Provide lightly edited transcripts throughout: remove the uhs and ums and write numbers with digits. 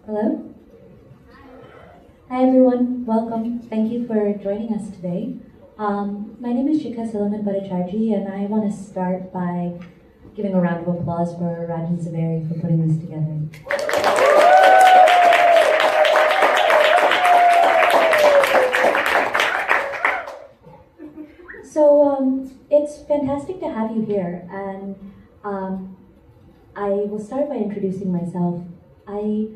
Hello. Hi everyone, welcome. Thank you for joining us today. My name is Shikha Salaman Bhattacharjee, and I want to start by giving a round of applause for Rajan Zaveri for putting this together. So it's fantastic to have you here, and I will start by introducing myself. I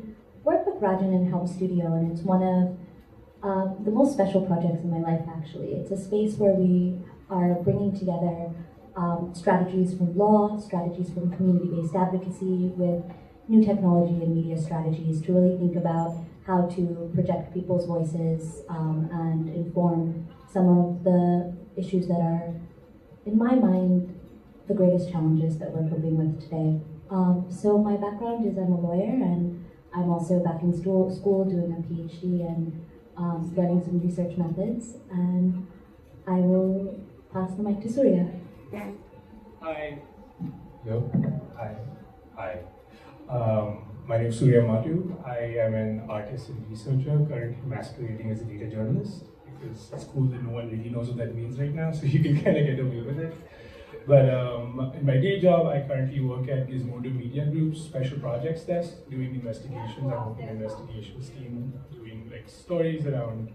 work with Rajan in HELM Studio, and it's one of the most special projects in my life, actually. It's a space where we are bringing together strategies from law, strategies from community-based advocacy with new technology and media strategies to really think about how to project people's voices and inform some of the issues that are, in my mind, the greatest challenges that we're coping with today. So my background is I'm a lawyer, and I'm also back in school doing a PhD and learning some research methods. And I will pass the mic to Surya. Hi. Hello. Hi. Hi. My name is Surya Madhu. I am an artist and researcher, currently masquerading as a data journalist because it's cool that no one really knows what that means right now, so you can kind of get away with it. But in my day job, I currently work at Gizmodo Media Group's Special Projects Desk, doing investigations. I work in the investigations team, doing like stories around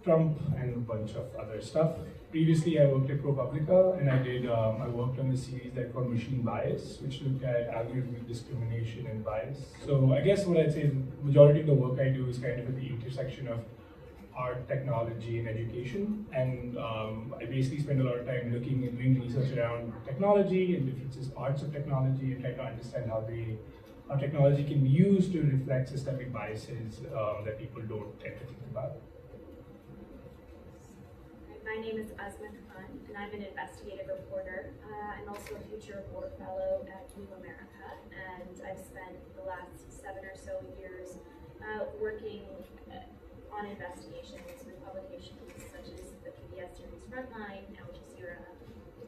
Trump and a bunch of other stuff. Previously, I worked at ProPublica, and I worked on the series that called Machine Bias, which looked at algorithmic discrimination and bias. So I guess what I'd say is the majority of the work I do is kind of at the intersection of art, technology, and education. And I basically spend a lot of time looking and doing research around technology and differences, parts of technology, and trying to understand how technology can be used to reflect systemic biases that people don't tend to think about. My name is Asma Khan, and I'm an investigative reporter. I'm also a Future Report Fellow at New America, and I've spent the last 7 or so years working on investigations with publications such as the PBS series Frontline, Al Jazeera,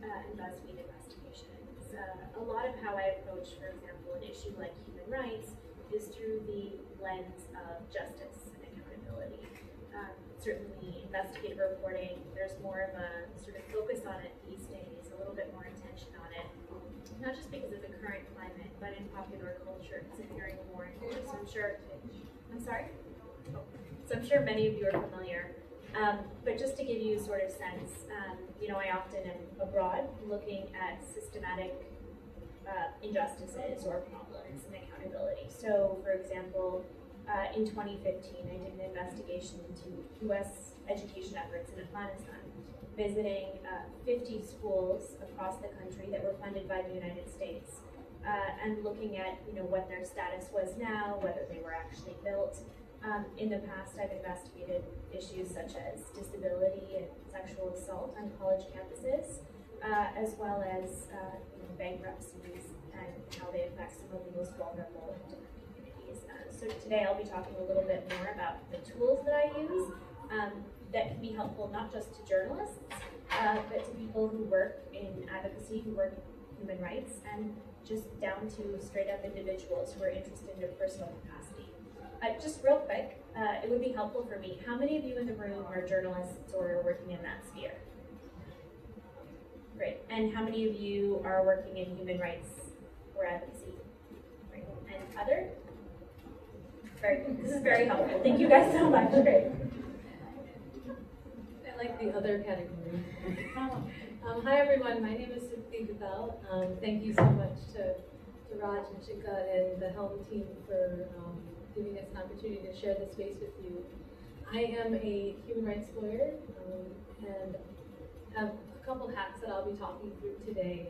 and BuzzFeed Investigations. A lot of how I approach, for example, an issue like human rights is through the lens of justice and accountability. Certainly investigative reporting, there's more of a sort of focus on it these days, a little bit more attention on it, not just because of the current climate, but in popular culture, it's appearing more and more. So I'm sure many of you are familiar. But just to give you sort of sense, I often am abroad looking at systematic injustices or problems and accountability. So, for example, in 2015, I did an investigation into U.S. education efforts in Afghanistan, visiting 50 schools across the country that were funded by the United States, and looking at what their status was now, whether they were actually built. In the past, I've investigated issues such as disability and sexual assault on college campuses, as well as bankruptcies and how they affect some of the most vulnerable communities. So today I'll be talking a little bit more about the tools that I use that can be helpful not just to journalists, but to people who work in advocacy, who work in human rights, and just down to straight up individuals who are interested in their personal capacity. Just real quick, it would be helpful for me. How many of you in the room are journalists or are working in that sphere? Great. And how many of you are working in human rights or advocacy? Great. And other? Very good. This is very helpful. Thank you guys so much. Great. I like the other category. Hi everyone, my name is Sukhti Patel. Thank you so much to Raj and Shikha and the HELM team for giving us an opportunity to share this space with you. I am a human rights lawyer and have a couple hats that I'll be talking through today.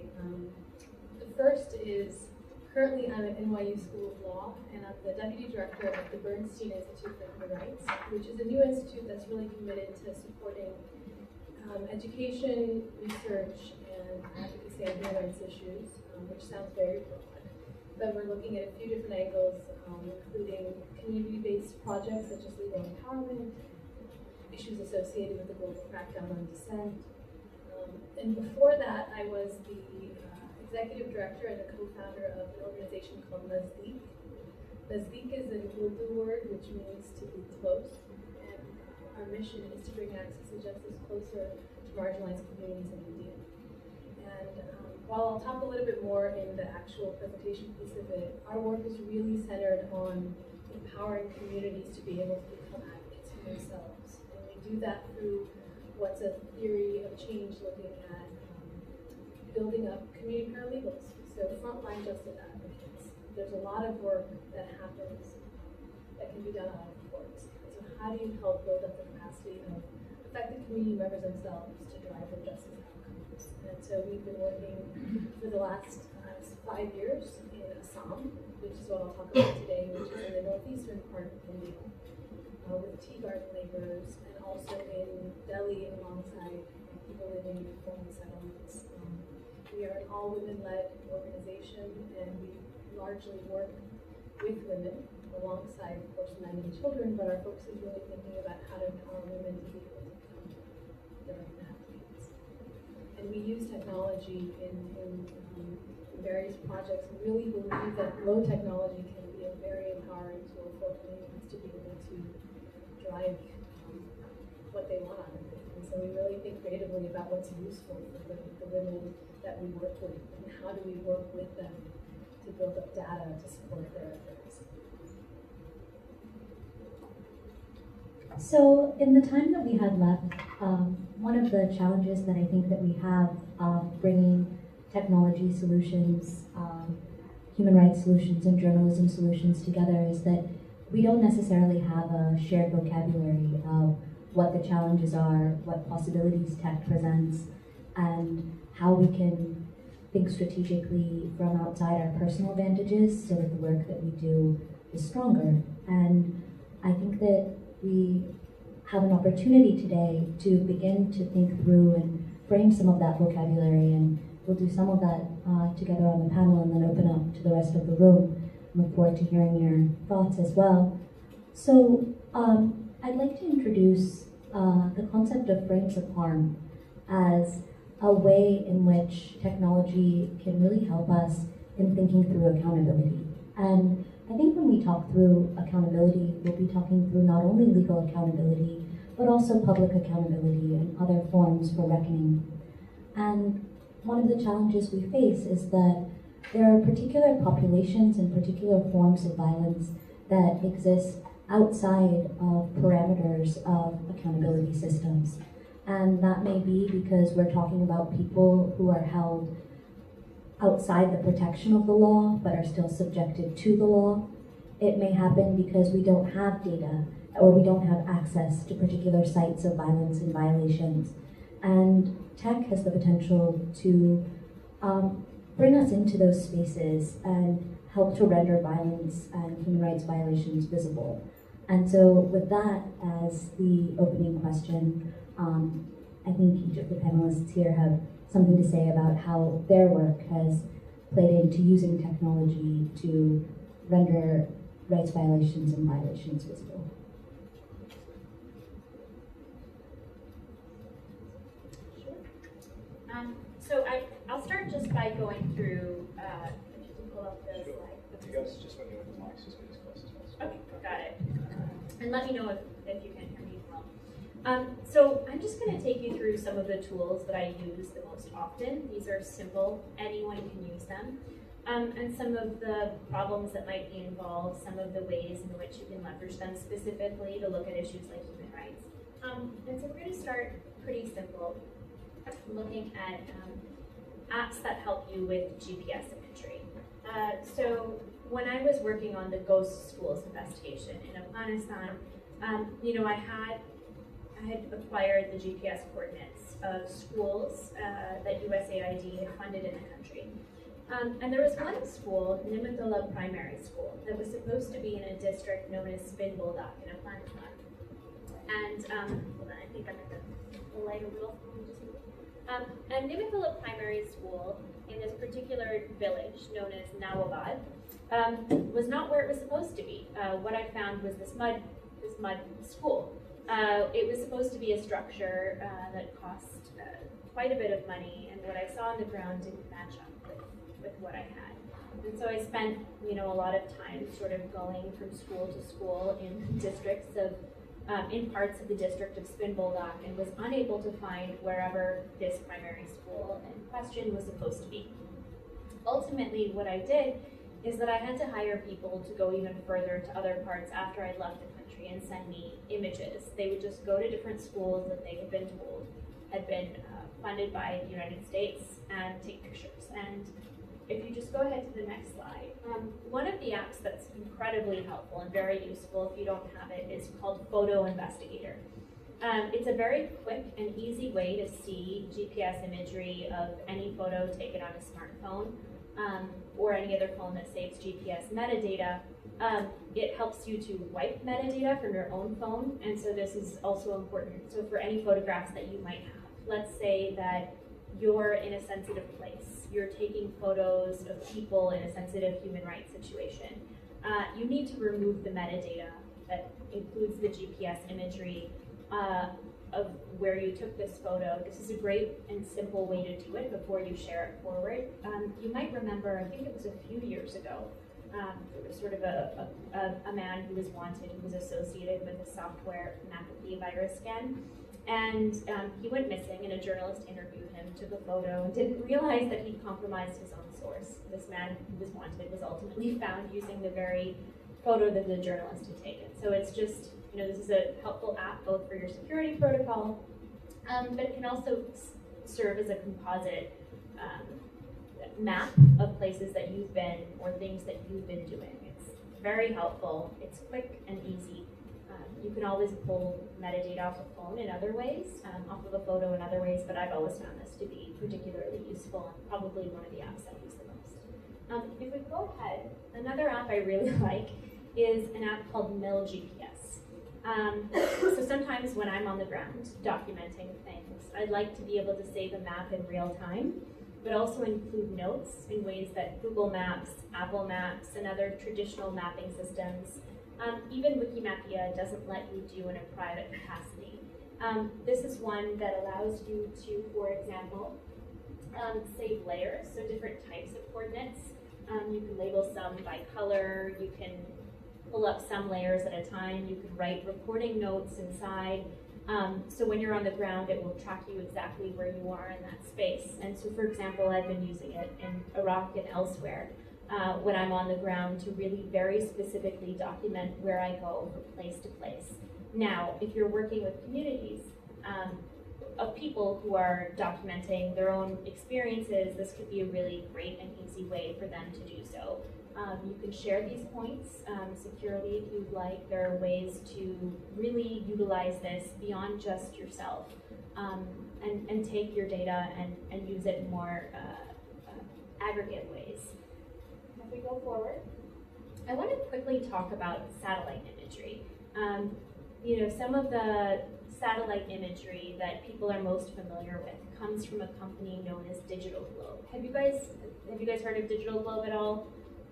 The first is currently I'm at NYU School of Law, and I'm the deputy director of the Bernstein Institute for Human Rights, which is a new institute that's really committed to supporting education, research, and advocacy on human rights issues, which sounds very broad. But we're looking at a few different angles, including community-based projects such as legal empowerment, issues associated with the global crackdown on dissent. And before that, I was the executive director and the co-founder of an organization called Leslie Nazdik is an Urdu word which means to be close, and our mission is to bring access and justice closer to marginalized communities in India. And while I'll talk a little bit more in the actual presentation piece of it, our work is really centered on empowering communities to be able to become advocates for themselves. And we do that through what's a theory of change looking at building up community paralegals, so frontline justice advocates. There's a lot of work that happens that can be done out of courts. So how do you help build up the capacity of affected community members themselves to drive their justice outcomes? And so we've been working for the last 5 years in Assam, which is what I'll talk about today, which is in the northeastern part of India, with tea garden laborers, and also in Delhi alongside people living in informal settlements. We are an all-women-led organization, and we largely work with women, alongside, of course, men and children, but our focus is really thinking about how to empower women to be able to become their own advocates. And we use technology in various projects. We really believe that low technology can be a very empowering tool for communities to be able to drive what they want out of it. And so we really think creatively about what's useful for the women that we work with, and how do we work with them to build up data to support their efforts. So in the time that we had left, one of the challenges that I think that we have bringing technology solutions, human rights solutions, and journalism solutions together is that we don't necessarily have a shared vocabulary of what the challenges are, what possibilities tech presents, and how we can think strategically from outside our personal advantages so that the work that we do is stronger. And I think that we have an opportunity today to begin to think through and frame some of that vocabulary, and we'll do some of that together on the panel and then open up to the rest of the room. I look forward to hearing your thoughts as well. So I'd like to introduce the concept of frames of harm as a way in which technology can really help us in thinking through accountability. And I think when we talk through accountability, we'll be talking through not only legal accountability, but also public accountability and other forms for reckoning. And one of the challenges we face is that there are particular populations and particular forms of violence that exist outside of parameters of accountability systems. And that may be because we're talking about people who are held outside the protection of the law, but are still subjected to the law. It may happen because we don't have data or we don't have access to particular sites of violence and violations. And tech has the potential to bring us into those spaces and help to render violence and human rights violations visible. And so with that as the opening question, I think each of the panelists here have something to say about how their work has played into using technology to render rights violations and violations visible. Sure. So I'll start just by going through, if you can pull up the slide. You guys just when you're with the mics, just get as close as possible. Okay, got it. And let me know if you can hear me well. So I'm just going to take you through some of the tools that I use the most often. These are simple, anyone can use them. And some of the problems that might be involved, some of the ways in which you can leverage them specifically to look at issues like human rights. And so we're going to start pretty simple, looking at apps that help you with GPS imagery. So when I was working on the ghost schools investigation in Afghanistan, I had acquired the GPS coordinates of schools that USAID had funded in the country. And there was one school, Nimitullah Primary School, that was supposed to be in a district known as Spin Buldak in Afghanistan. And hold on, I think I'm going to light a little. And Nimitullah Primary School in this particular village known as Nawabad was not where it was supposed to be. What I found was this mud school. It was supposed to be a structure that cost quite a bit of money, and what I saw on the ground didn't match up with what I had. And so I spent, a lot of time sort of going from school to school in districts of, in parts of the district of Spin-Bulldog, and was unable to find wherever this primary school in question was supposed to be. Ultimately, what I did is that I had to hire people to go even further to other parts after I left the country and send me images. They would just go to different schools that they had been told had been funded by the United States and take pictures. And if you just go ahead to the next slide, one of the apps that's incredibly helpful and very useful if you don't have it is called Photo Investigator. It's a very quick and easy way to see GPS imagery of any photo taken on a smartphone or any other phone that saves GPS metadata. It helps you to wipe metadata from your own phone, and so this is also important. So for any photographs that you might have, let's say that you're in a sensitive place, you're taking photos of people in a sensitive human rights situation, you need to remove the metadata that includes the GPS imagery of where you took this photo. This is a great and simple way to do it before you share it forward. You might remember, I think it was a few years ago, there was sort of a man who was wanted, who was associated with a software McAfee virus scan. And he went missing, and a journalist interviewed him, took a photo, and didn't realize that he'd compromised his own source. This man who was wanted was ultimately found using the very photo that the journalist had taken. So it's just, this is a helpful app both for your security protocol, but it can also serve as a composite map of places that you've been or things that you've been doing. It's very helpful, it's quick and easy. You can always pull metadata off a phone in other ways, off of a photo in other ways, but I've always found this to be particularly useful and probably one of the apps I use the most. If we go ahead, another app I really like is an app called Mill GPS. So sometimes when I'm on the ground documenting things, I'd like to be able to save a map in real time, but also include notes in ways that Google Maps, Apple Maps, and other traditional mapping systems, even Wikimapia, doesn't let you do in a private capacity. This is one that allows you to, for example, save layers, so different types of coordinates. You can label some by color, you can pull up some layers at a time, you can write recording notes inside. So when you're on the ground, it will track you exactly where you are in that space. And so, for example, I've been using it in Iraq and elsewhere when I'm on the ground to really very specifically document where I go from place to place. Now, if you're working with communities of people who are documenting their own experiences, this could be a really great and easy way for them to do so. You can share these points securely if you'd like. There are ways to really utilize this beyond just yourself and take your data and use it in more aggregate ways. If we go forward, I want to quickly talk about satellite imagery. Some of the satellite imagery that people are most familiar with comes from a company known as Digital Globe. Have you guys heard of Digital Globe at all?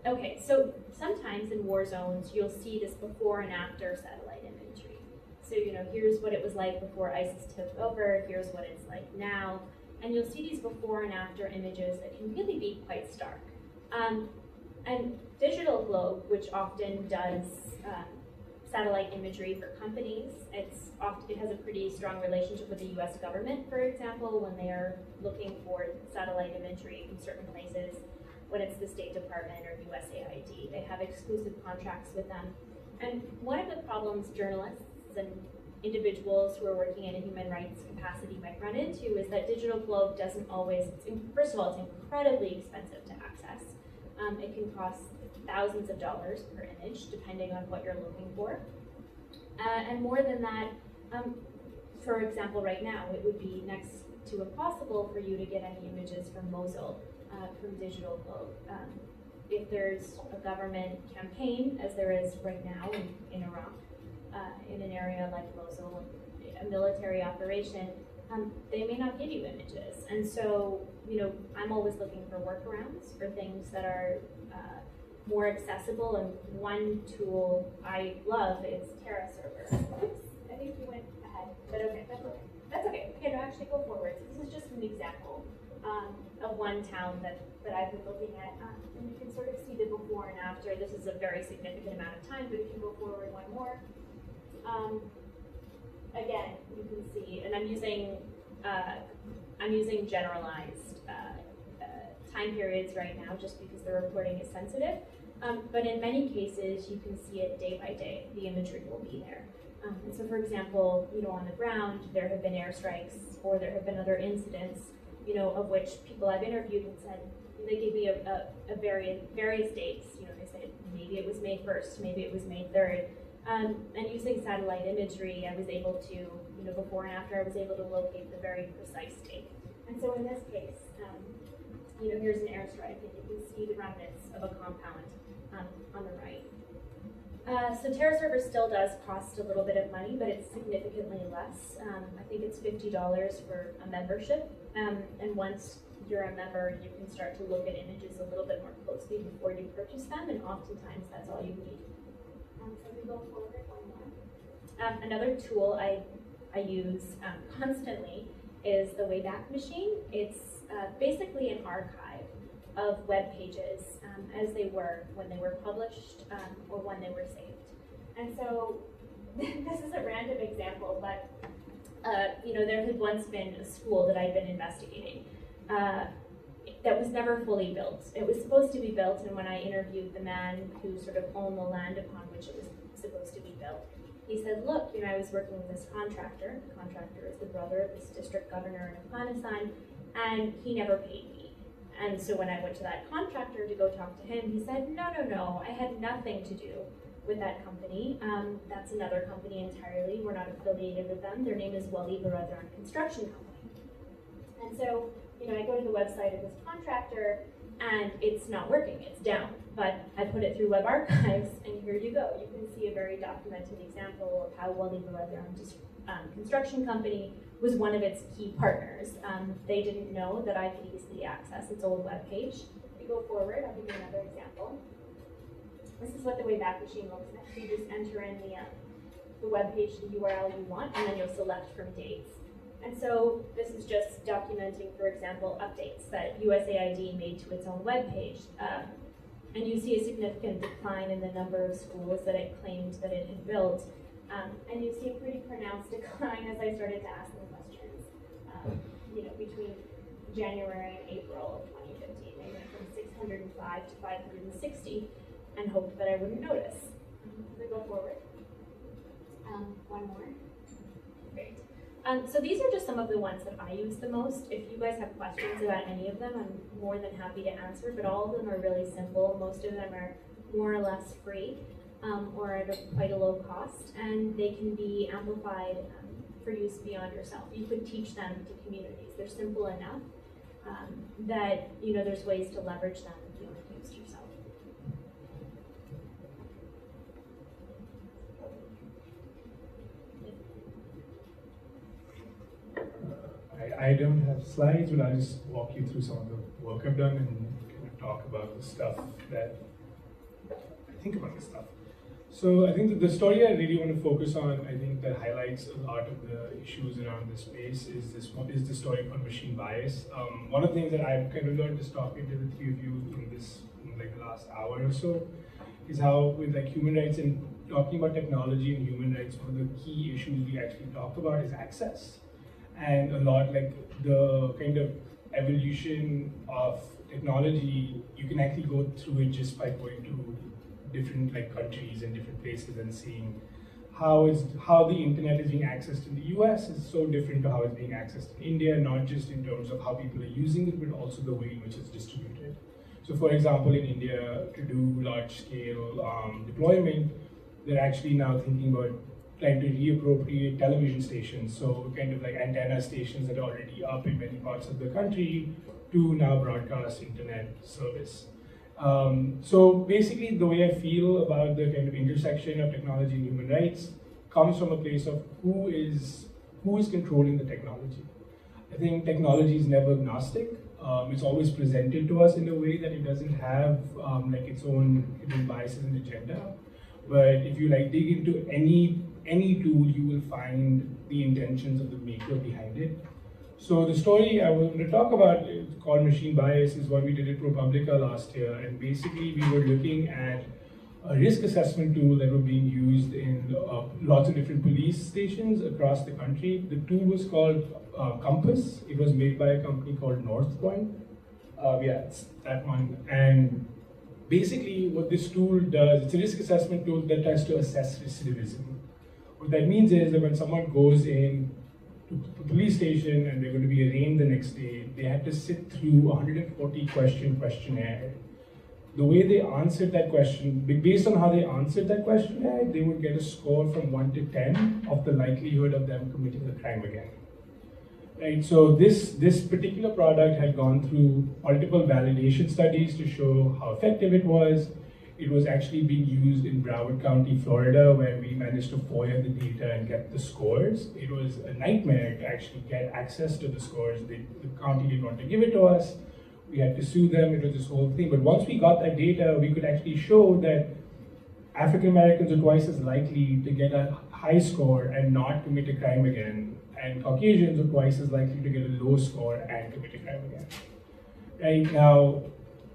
Okay, so sometimes in war zones, you'll see this before and after satellite imagery. So, here's what it was like before ISIS took over, here's what it's like now. And you'll see these before and after images that can really be quite stark. And Digital Globe, which often does satellite imagery for companies, it has a pretty strong relationship with the US government, for example, when they are looking for satellite imagery from certain places. When it's the State Department or USAID, they have exclusive contracts with them. And one of the problems journalists and individuals who are working in a human rights capacity might run into is that Digital Globe doesn't always, first of all, it's incredibly expensive to access. It can cost thousands of dollars per image, depending on what you're looking for. And more than that, for example, right now, it would be next to impossible for you to get any images from Mosul from Digital Globe. If there's a government campaign, as there is right now in Iraq, in an area like Mosul, a military operation, they may not give you images. And so, I'm always looking for workarounds for things that are more accessible. And one tool I love is Terra Server. Oops, I think you went ahead, but okay, that's okay. That's okay. Okay, no, actually go forward. So this is just an example of one town that I've been looking at, and you can sort of see the before and after. This is a very significant amount of time, but if you go forward one more, again, you can see, and I'm using generalized time periods right now just because the reporting is sensitive. But in many cases, you can see it day by day. The imagery will be there. And so, for example, on the ground, there have been airstrikes, or there have been other incidents, of which people I've interviewed have said, they give me a various dates. They say maybe it was May 1st, maybe it was May 3rd. And using satellite imagery, I was able to, before and after, I was able to locate the very precise date. And so in this case, here's an airstrike, and you can see the remnants of a compound on the right. So TerraServer still does cost a little bit of money, but it's significantly less. I think it's $50 for a membership. And once you're a member, you can start to look at images a little bit more closely before you purchase them, and oftentimes that's all you need. So we go forward one more. Another tool I use constantly is the Wayback Machine. It's basically an archive of web pages as they were when they were published or when they were saved. And so this is a random example, but there had once been a school that I'd been investigating that was never fully built. It was supposed to be built, and when I interviewed the man who sort of owned the land upon which it was supposed to be built, he said, look, I was working with this contractor. The contractor is the brother of this district governor in Afghanistan, and he never paid me. And so when I went to that contractor to go talk to him, he said, no, I had nothing to do with that company. That's another company entirely. We're not affiliated with them. Their name is Wali Baradar Construction Company. And so, I go to the website of this contractor, and it's not working, it's down. But I put it through Web Archives, and here you go. You can see a very documented example of how Wali Baradar Construction Company was one of its key partners. They didn't know that I could easily access its old web page. If you go forward, I'll give you another example. This is what the Wayback Machine looks like. You just enter in the web page, the URL you want, and then you'll select from dates. And so this is just documenting, for example, updates that USAID made to its own web page. And you see a significant decline in the number of schools that it claimed that it had built. And you see a pretty pronounced decline as I started to ask them questions. Between January and April of 2015, they went from 605 to 560 and hoped that I wouldn't notice. We go forward. One more. Great. So these are just some of the ones that I use the most. If you guys have questions about any of them, I'm more than happy to answer, but all of them are really simple. Most of them are more or less free or at quite a low cost, and they can be amplified for use beyond yourself. You could teach them to communities. They're simple enough that there's ways to leverage them beyond use yourself. I don't have slides, but I'll just walk you through some of the work I've done and kind of talk about the stuff that I think about this stuff. So I think that the story I really want to focus on, I think that highlights a lot of the issues around this space is the story called machine bias. One of the things that I've kind of learned just talking to the three of you in the last hour or so is how with human rights and talking about technology and human rights, one of the key issues we actually talk about is access. And a lot the kind of evolution of technology, you can actually go through it just by going to different countries and different places and seeing how the internet is being accessed in the US is so different to how it's being accessed in India, not just in terms of how people are using it, but also the way in which it's distributed. So for example, in India, to do large-scale deployment, they're actually now thinking about trying to reappropriate television stations, so kind of antenna stations that are already up in many parts of the country to now broadcast internet service. So basically the way I feel about the kind of intersection of technology and human rights comes from a place of who is controlling the technology. I think technology is never agnostic. It's always presented to us in a way that it doesn't have its own hidden biases and agenda. But if you dig into any tool, you will find the intentions of the maker behind it. So the story I was going to talk about, it's called Machine Bias, is what we did at ProPublica last year. And basically we were looking at a risk assessment tool that was being used in lots of different police stations across the country. The tool was called Compass. It was made by a company called Northpoint. Yeah, it's that one. And basically what this tool does, it's a risk assessment tool that tries to assess recidivism. What that means is that when someone goes in to the police station and they're going to be arraigned the next day, they have to sit through a 140 question questionnaire. The way they answered that question, based on how they answered that questionnaire, they would get a score from 1 to 10 of the likelihood of them committing a crime again. Right, so this particular product had gone through multiple validation studies to show how effective it was. It was actually being used in Broward County, Florida, where we managed to FOIA the data and get the scores. It was a nightmare to actually get access to the scores. The county didn't want to give it to us. We had to sue them. It was this whole thing. But once we got that data, we could actually show that African Americans are twice as likely to get a high score and not commit a crime again, and Caucasians are twice as likely to get a low score and commit a crime again. Right now,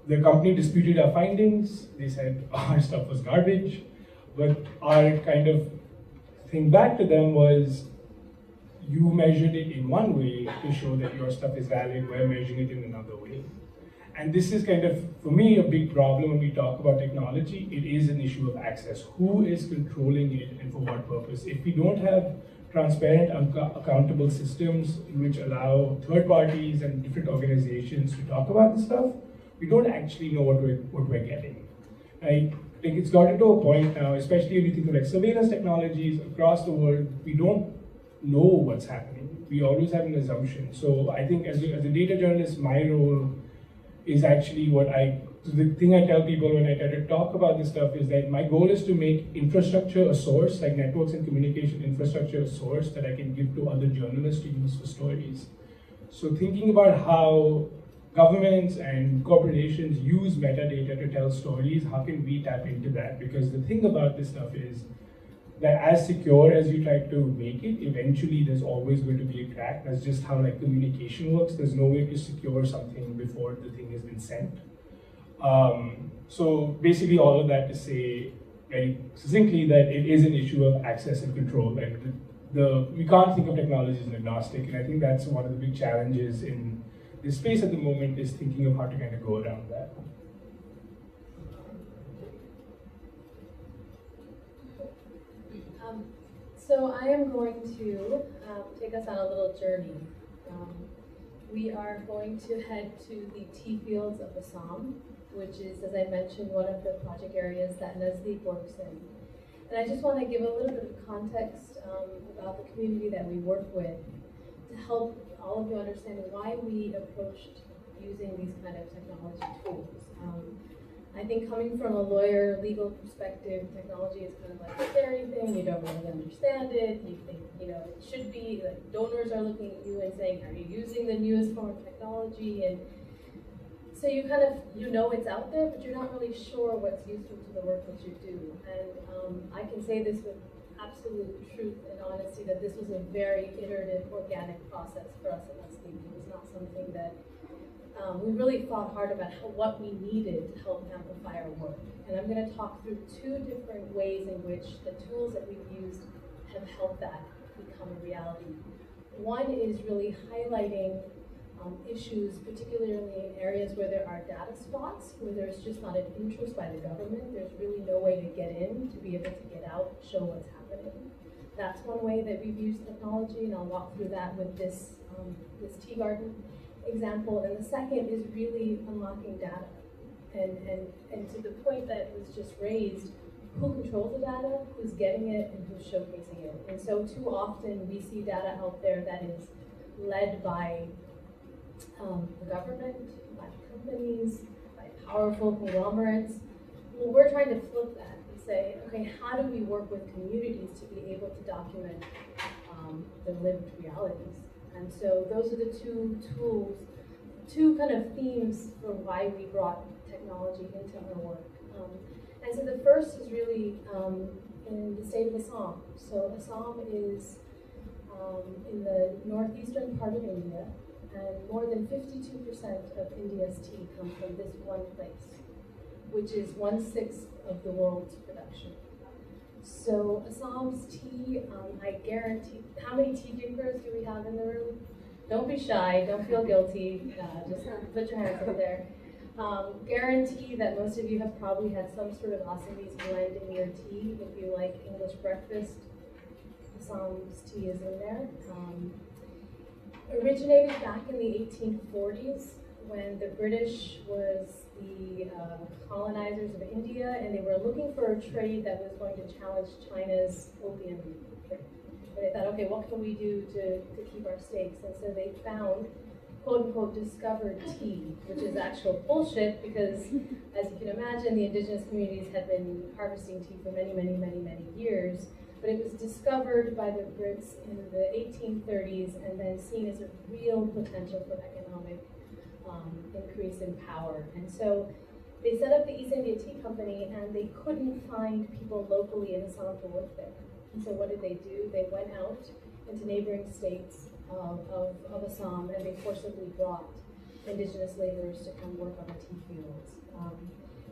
the company disputed our findings. They said our stuff was garbage, but our kind of thing back to them was, you measured it in one way to show that your stuff is valid, we're measuring it in another way. And this is kind of, for me, a big problem when we talk about technology. It is an issue of access. Who is controlling it and for what purpose? If we don't have transparent, accountable systems which allow third parties and different organizations to talk about this stuff, we don't actually know what we're getting. Right? I think it's gotten to a point now, especially when you think of like surveillance technologies across the world, we don't know what's happening. We always have an assumption. So I think as a data journalist, my role is actually the thing I tell people when I try to talk about this stuff is that my goal is to make infrastructure a source, like networks and communication infrastructure a source that I can give to other journalists to use for stories. So thinking about how governments and corporations use metadata to tell stories, how can we tap into that? Because the thing about this stuff is that as secure as you try to make it, eventually there's always going to be a crack. That's just how like communication works. There's no way to secure something before the thing has been sent. So basically all of that to say very succinctly that it is an issue of access and control. And we can't think of technology as agnostic, and I think that's one of the big challenges in this space at the moment, is thinking of how to kind of go around that. So I am going to take us on a little journey. We are going to head to the tea fields of Assam, which is, as I mentioned, one of the project areas that Nazdeep works in. And I just want to give a little bit of context about the community that we work with to help all of you understand why we approached using these kind of technology tools. I think coming from a lawyer, legal perspective, technology is kind of like a scary thing. You don't really understand it. You think, it should be, like, donors are looking at you and saying, are you using the newest form of technology? And so you kind of, it's out there, but you're not really sure what's useful to the work that you do. And I can say this with absolute truth and honesty, that this was a very iterative, organic process for us at Nazdeep. It was not something that we really thought hard about what we needed to help amplify our work. And I'm going to talk through two different ways in which the tools that we've used have helped that become a reality. One is really highlighting issues, particularly in areas where there are data spots, where there's just not an interest by the government. There's really no way to get in, to be able to get out, show what's happening. That's one way that we've used technology, and I'll walk through that with this tea garden example. And the second is really unlocking data. And to the point that was just raised, who controls the data, who's getting it, and who's showcasing it. And so too often we see data out there that is led by the government, by companies, by powerful conglomerates. Well, we're trying to flip that and say, okay, how do we work with communities to be able to document the lived realities? And so those are the two tools, two kind of themes for why we brought technology into our work. And so the first is really in the state of Assam. So Assam is in the northeastern part of India, and more than 52% of India's tea comes from this one place, which is 1/6 of the world's production. So Assam's tea, I guarantee, how many tea drinkers do we have in the room? Don't be shy, don't feel guilty, just put your hands up there. Guarantee that most of you have probably had some sort of Assamese blend in your tea. If you like English breakfast, Assam's tea is in there. Originated back in the 1840s when the British was the colonizers of India, and they were looking for a trade that was going to challenge China's opium trade. And they thought, okay, what can we do to keep our stakes? And so they found, quote unquote, discovered tea, which is actual bullshit because, as you can imagine, the indigenous communities had been harvesting tea for many, many, many, many years. But it was discovered by the Brits in the 1830s and then seen as a real potential for economic increase in power. And so they set up the East India Tea Company, and they couldn't find people locally in Assam to work there. And so what did they do? They went out into neighboring states of Assam, and they forcibly brought indigenous laborers to come work on the tea fields.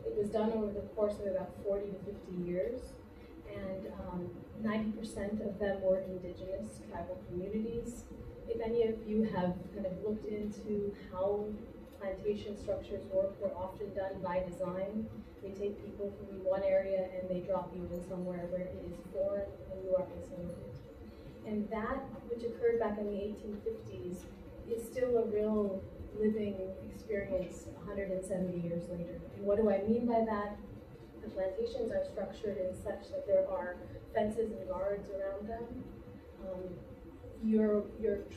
It was done over the course of about 40 to 50 years, and 90% of them were indigenous tribal communities. If any of you have kind of looked into how plantation structures work, they're often done by design. They take people from one area and they drop you in somewhere where it is foreign and you are isolated. And that, which occurred back in the 1850s, is still a real living experience 170 years later. And what do I mean by that? The plantations are structured in such that there are fences and guards around them. You're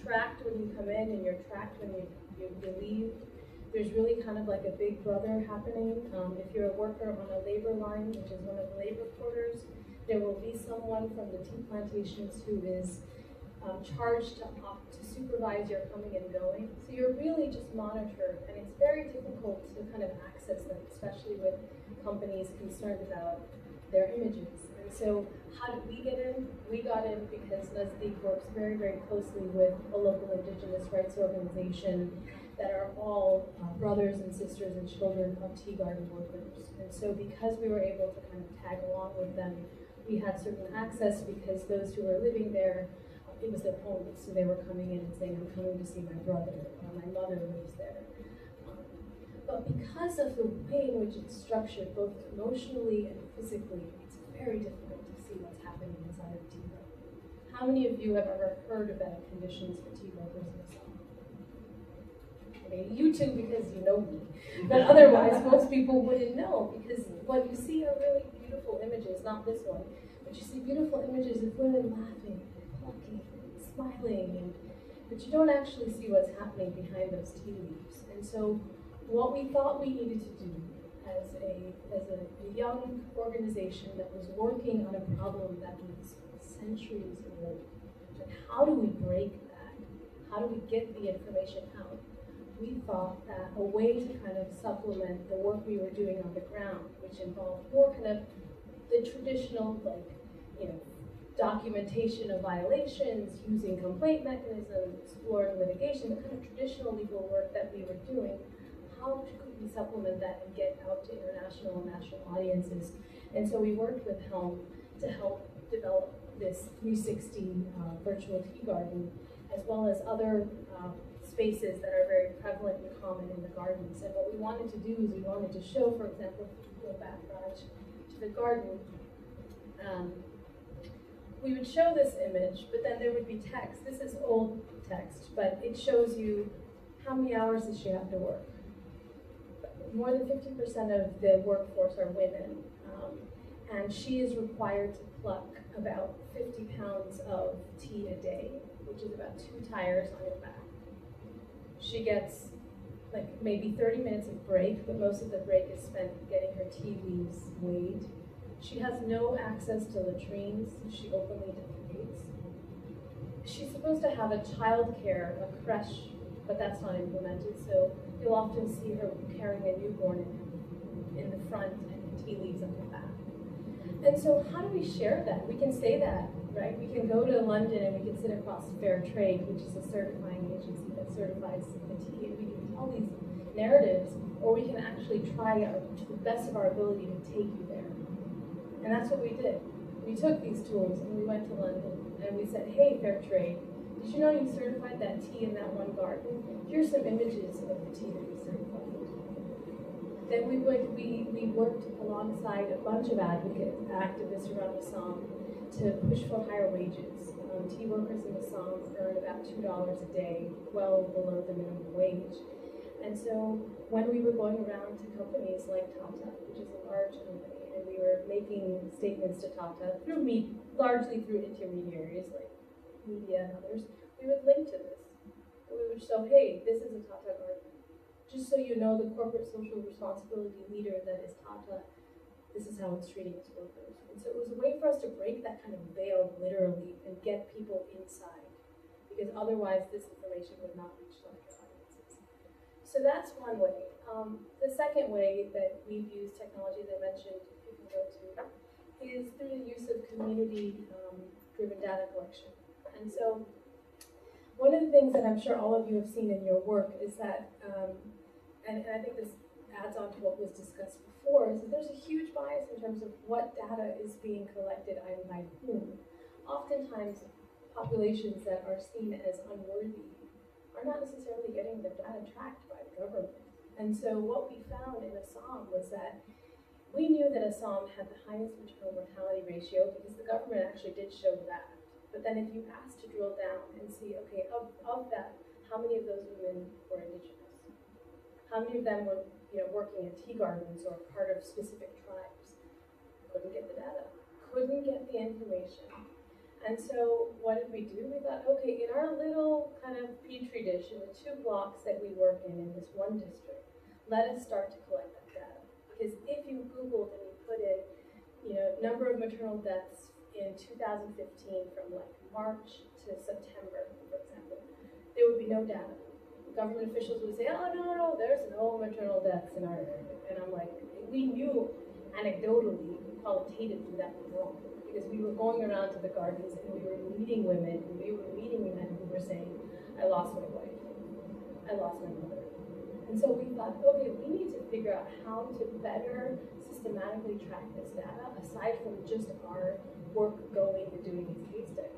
tracked when you come in, and you're tracked when you leave. There's really kind of like a big brother happening. If you're a worker on a labor line, which is one of the labor quarters, there will be someone from the tea plantations who is charged to supervise your coming and going. So you're really just monitored, and it's very difficult to kind of access them, especially with companies concerned about their images. And so how did we get in? We got in because Nazdeek works very, very closely with a local indigenous rights organization that are all brothers and sisters and children of tea garden workers. And so because we were able to kind of tag along with them, we had certain access because those who were living there, it was their home. So they were coming in and saying, I'm coming to see my brother, or my mother lives there. But because of the way in which it's structured, both emotionally and physically, it's very difficult to see what's happening inside of tea garden. How many of you have ever heard about conditions for tea workers in Assam? Okay, you two because you know me. But otherwise, most people wouldn't know, because what you see are really beautiful images, not this one, but you see beautiful images of women laughing, plucking, smiling, but you don't actually see what's happening behind those tea leaves. And so what we thought we needed to do as a young organization that was working on a problem that was centuries old, and how do we break that? How do we get the information out? We thought that a way to kind of supplement the work we were doing on the ground, which involved more kind of the traditional, documentation of violations, using complaint mechanisms, exploring litigation, the kind of traditional legal work that we were doing, how could we supplement that and get out to international and national audiences? And so we worked with HELM to help develop this 360 virtual tea garden, as well as other spaces that are very prevalent and common in the gardens. And what we wanted to do is we wanted to show, for example, if you go back, Raj, to the garden, we would show this image, but then there would be text. This is old text, but it shows you how many hours does she have to work. More than 50% of the workforce are women, and she is required to pluck about 50 pounds of tea a day, which is about 2 tires on your back. She gets maybe 30 minutes of break, but most of the break is spent getting her tea leaves weighed. She has no access to latrines. She openly defecates. She's supposed to have a childcare, a creche, but that's not implemented, so you'll often see her carrying a newborn in the front and tea leaves on the back. And so how do we share that? We can say that right? We can go to London and we can sit across Fair Trade, which is a certifying agency that certifies the tea, and we can tell these narratives, or we can actually try to the best of our ability to take you there. And that's what we did. We took these tools and we went to London and we said, hey, Fair Trade, did you know you certified that tea in that one garden? Here's some images of the tea that you certified. Then we worked alongside a bunch of activists around Assam to push for higher wages. Tea workers in Assam earn about $2 a day, well below the minimum wage. And so when we were going around to companies like Tata, which is a large company, and we were making statements to Tata largely through intermediaries like media and others, we would link to this. We would show, hey, this is a Tata garden. Just so you know, the corporate social responsibility leader that is Tata, this is how it's treating its workers. And so it was a way for us to break that kind of veil, literally, and get people inside. Because otherwise, this information would not reach target audiences. So that's one way. The second way that we've used technology, as I mentioned, if you can go to, is through the use of community-driven data collection. And so one of the things that I'm sure all of you have seen in your work is that, and I think this adds on to what was discussed before, is that there's a huge bias in terms of what data is being collected and by whom. Oftentimes, populations that are seen as unworthy are not necessarily getting their data tracked by the government. And so what we found in Assam was that we knew that Assam had the highest maternal mortality ratio because the government actually did show that. But then if you asked to drill down and see, okay, of that, how many of those women were indigenous? How many of them were, working in tea gardens or part of specific tribes? Couldn't get the data, couldn't get the information. And so what did we do? We thought, okay, in our little kind of petri dish, in the 2 blocks that we work in this one district, let us start to collect that data. Because if you Googled and you put in, number of maternal deaths in 2015 from like March to September, for example, there would be no data. Government officials would say, oh, no, there's no maternal deaths in our area. And I'm like, we knew anecdotally, qualitatively that was wrong. Because we were going around to the gardens and we were meeting women and we were meeting men who were saying, I lost my wife, I lost my mother. And so we thought, okay, we need to figure out how to better systematically track this data aside from just our work going and doing these case studies.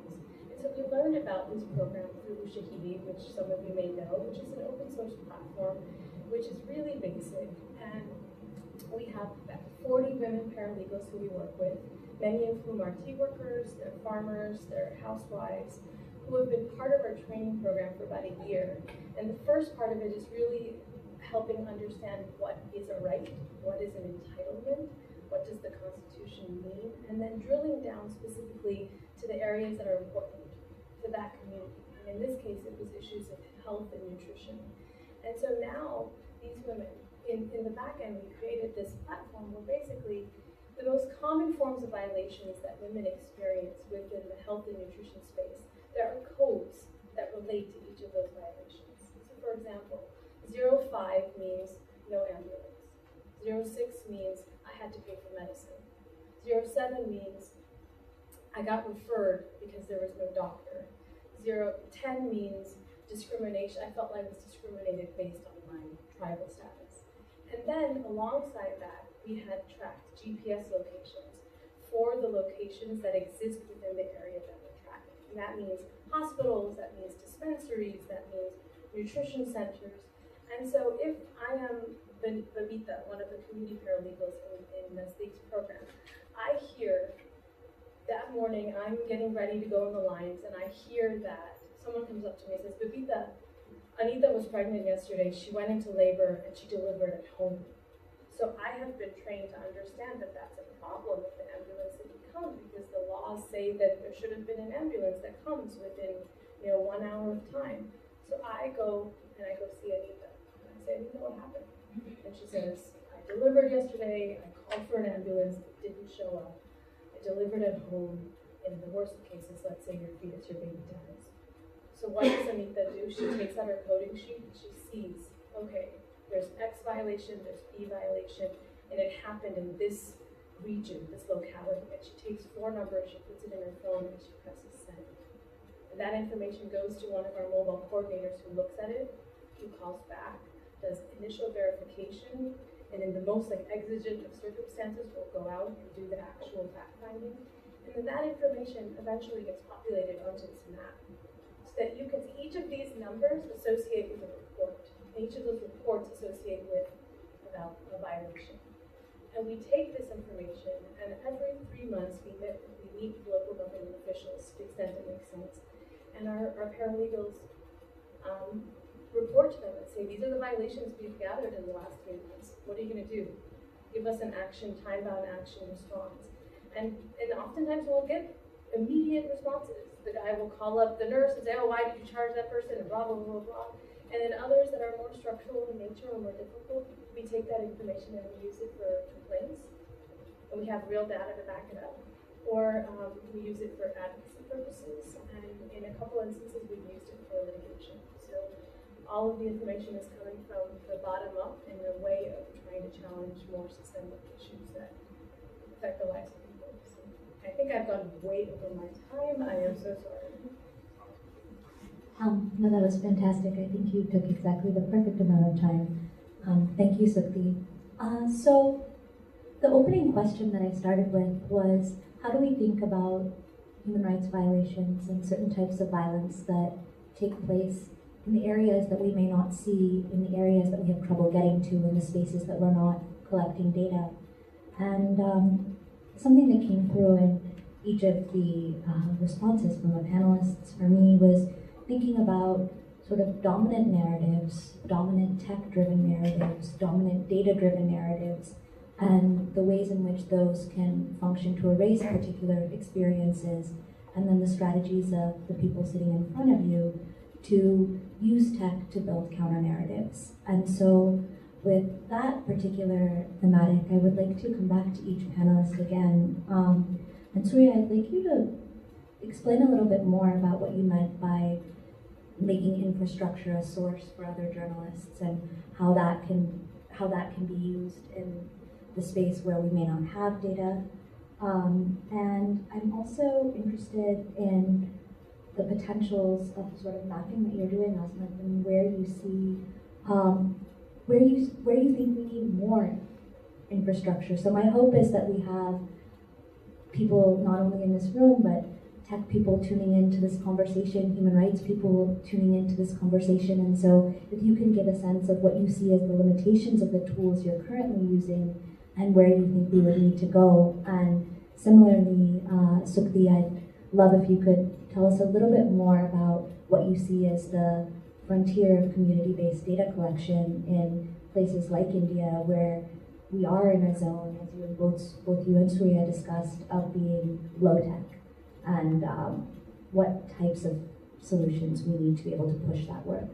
So we learned about this program through Shahidi, which some of you may know, which is an open source platform, which is really basic. And we have about 40 women paralegals who we work with, many of whom are tea workers, they're farmers, they're housewives, who have been part of our training program for about a year. And the first part of it is really helping understand what is a right, what is an entitlement, what does the Constitution mean, and then drilling down specifically to the areas that are important to that community. And in this case, it was issues of health and nutrition. And so now, these women, in the back end, we created this platform where basically the most common forms of violations that women experience within the health and nutrition space, there are codes that relate to each of those violations. So for example, 05 means no ambulance. 06 means I had to pay for medicine. 07 means I got referred because there was no doctor. 10 means discrimination. I felt like I was discriminated based on my tribal status. And then alongside that, we had tracked GPS locations for the locations that exist within the area that we're tracking. And that means hospitals, that means dispensaries, that means nutrition centers. And so if I am Babita, one of the community paralegals in Naslik's program, I hear that morning I'm getting ready to go in the lines and I hear that someone comes up to me and says, Babita, Anita was pregnant yesterday, she went into labor and she delivered at home. So I have been trained to understand that that's a problem with the ambulance that comes because the laws say that there should have been an ambulance that comes within 1 hour of time. So I go see Anita. And I say, Anita, what happened? And she says, I delivered yesterday, I called for an ambulance, it didn't show up. I delivered at home, in the worst of cases, let's say your fetus, your baby dies. So what does Anita do? She takes out her coding sheet and she sees, okay, there's X violation, there's B violation, and it happened in this region, this locality, and she takes 4 numbers, she puts it in her phone, and she presses send. And that information goes to one of our mobile coordinators who looks at it, who calls back, does initial verification, and in the most exigent of circumstances will go out and do the actual fact finding. And then that information eventually gets populated onto this map, so that you can see each of these numbers associate with a report. And each of those reports associate with a violation. And we take this information, and every 3 months we meet with local government officials to the extent it makes sense. And our paralegals report to them and say, these are the violations we've gathered in the last 3 months. What are you going to do? Give us an action, time-bound action response. And oftentimes we'll get immediate responses. The guy will call up the nurse and say, oh, why did you charge that person? And blah, blah, blah, blah. And then others that are more structural in nature or more difficult, we take that information and we use it for complaints. And we have real data to back it up. Or we use it for advocacy purposes. And in a couple instances, we've used it for litigation. So all of the information is coming from the bottom up in a way of trying to challenge more systemic issues that affect the lives of people. So I think I've gone way over my time. I am so sorry. No, that was fantastic. I think you took exactly the perfect amount of time. Thank you, Sukti. So the opening question that I started with was, how do we think about human rights violations and certain types of violence that take place in the areas that we may not see, in the areas that we have trouble getting to, in the spaces that we're not collecting data? And something that came through in each of the responses from the panelists for me was thinking about sort of dominant narratives, dominant tech-driven narratives, dominant data-driven narratives, and the ways in which those can function to erase particular experiences, and then the strategies of the people sitting in front of you to use tech to build counter-narratives. And so with that particular thematic, I would like to come back to each panelist again. And Surya, I'd like you to explain a little bit more about what you meant by making infrastructure a source for other journalists, and how that can be used in the space where we may not have data. And I'm also interested in the potentials of sort of mapping that you're doing, Asmat, and where you see where you think we need more infrastructure. So my hope is that we have people not only in this room, but tech people tuning into this conversation, human rights people tuning into this conversation. And so if you can give a sense of what you see as the limitations of the tools you're currently using and where you think we would need to go. And similarly, Sukti, I'd love if you could tell us a little bit more about what you see as the frontier of community-based data collection in places like India, where we are in a zone, as you both you and Surya discussed, of being low tech, and what types of solutions we need to be able to push that work.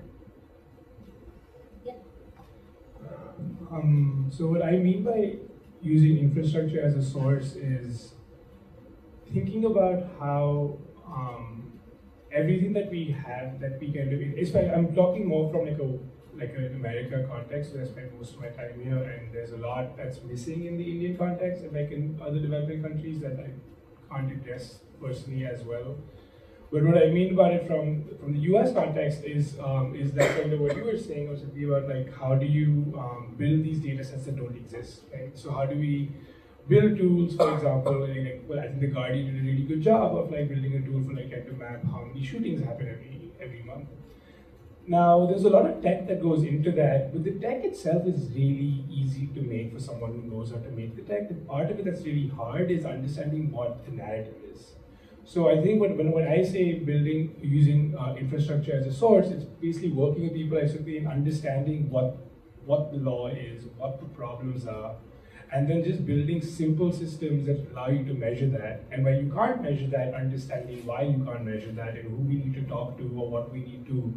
So what I mean by using infrastructure as a source is thinking about how everything that we have, that we can do. I'm talking more from like an America context, where I spend most of my time here, and there's a lot that's missing in the Indian context, and like in other developing countries that I can't address personally as well. But what I mean about it from the US context is that kind of what you were saying, was about like how do you build these data sets that don't exist, right? So how do we build tools, for example, well, I think The Guardian did a really good job of like building a tool for like trying to map how many shootings happen every month. Now, there's a lot of tech that goes into that, but the tech itself is really easy to make for someone who knows how to make the tech. The part of it that's really hard is understanding what the narrative is. So I think when I say using infrastructure as a source, it's basically working with people in understanding what the law is, what the problems are, and then just building simple systems that allow you to measure that. And when you can't measure that, understanding why you can't measure that and who we need to talk to or what we need to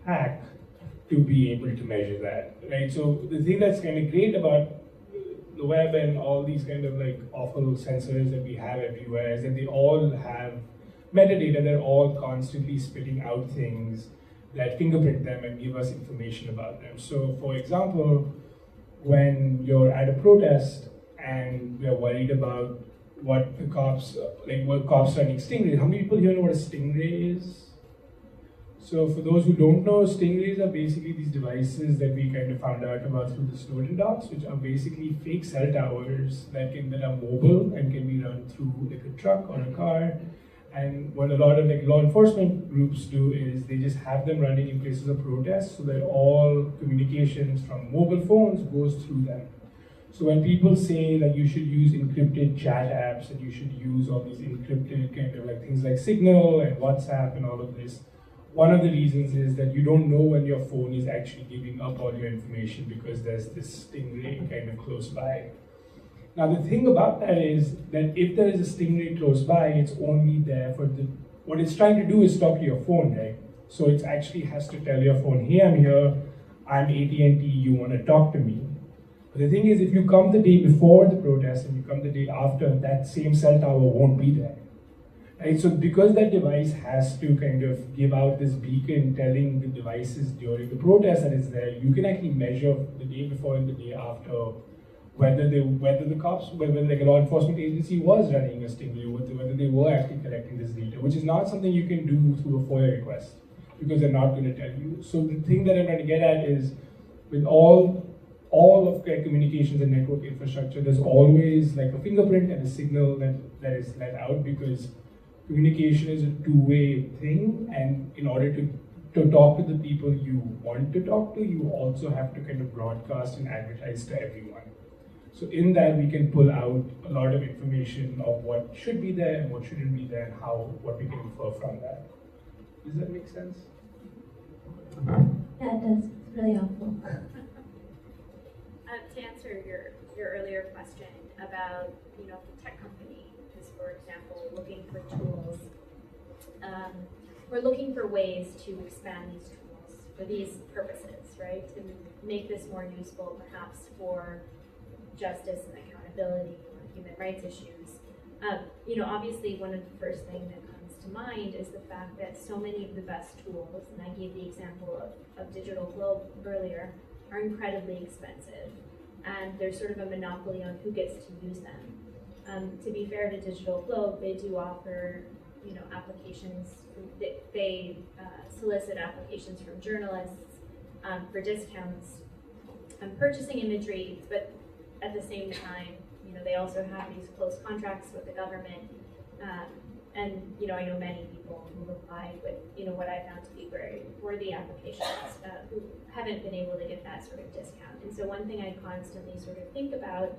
hack to be able to measure that, right? So the thing that's kind of great about the web and all these kind of like awful sensors that we have everywhere is that they all have metadata. They're all constantly spitting out things that fingerprint them and give us information about them. So for example, when you're at a protest and we are worried about what the cops, what cops running stingrays. How many people here know what a stingray is? So for those who don't know, stingrays are basically these devices that we kind of found out about through the Snowden docs, which are basically fake cell towers that are mobile and can be run through like a truck or a car. And what a lot of like law enforcement groups do is they just have them running in places of protest so that all communications from mobile phones goes through them. So when people say that you should use encrypted chat apps and you should use all these encrypted kind of like things like Signal and WhatsApp and all of this, one of the reasons is that you don't know when your phone is actually giving up all your information because there's this stingray kind of close by. Now the thing about that is that if there is a stingray close by, it's only there for what it's trying to do is talk to your phone, right? So it actually has to tell your phone, hey, I'm here, I'm AT&T, you want to talk to me. But the thing is, if you come the day before the protest and you come the day after, that same cell tower won't be there. Right? So because that device has to kind of give out this beacon telling the devices during the protest that it's there, you can actually measure the day before and the day after whether the cops, whether like a law enforcement agency was running a stingray, whether they were actually collecting this data, which is not something you can do through a FOIA request because they're not going to tell you. So the thing that I'm trying to get at is with all of communications and network infrastructure, there's always like a fingerprint and a signal that is let out because communication is a two-way thing, and in order to talk to the people you want to talk to, you also have to kind of broadcast and advertise to everyone. So in that, we can pull out a lot of information of what should be there and what shouldn't be there and what we can infer from that. Does that make sense? Yeah, it does. It's really helpful. To answer your earlier question about, the tech company is, for example, looking for tools. We're looking for ways to expand these tools for these purposes, right? To make this more useful, perhaps for justice and accountability on human rights issues. Obviously one of the first things that comes to mind is the fact that so many of the best tools, and I gave the example of Digital Globe earlier, are incredibly expensive. And there's sort of a monopoly on who gets to use them. To be fair to Digital Globe, they do offer, applications. They solicit applications from journalists for discounts on purchasing imagery, but at the same time, they also have these close contracts with the government. And, I know many people who applied with, what I found to be very worthy applications who haven't been able to get that sort of discount. And so one thing I constantly sort of think about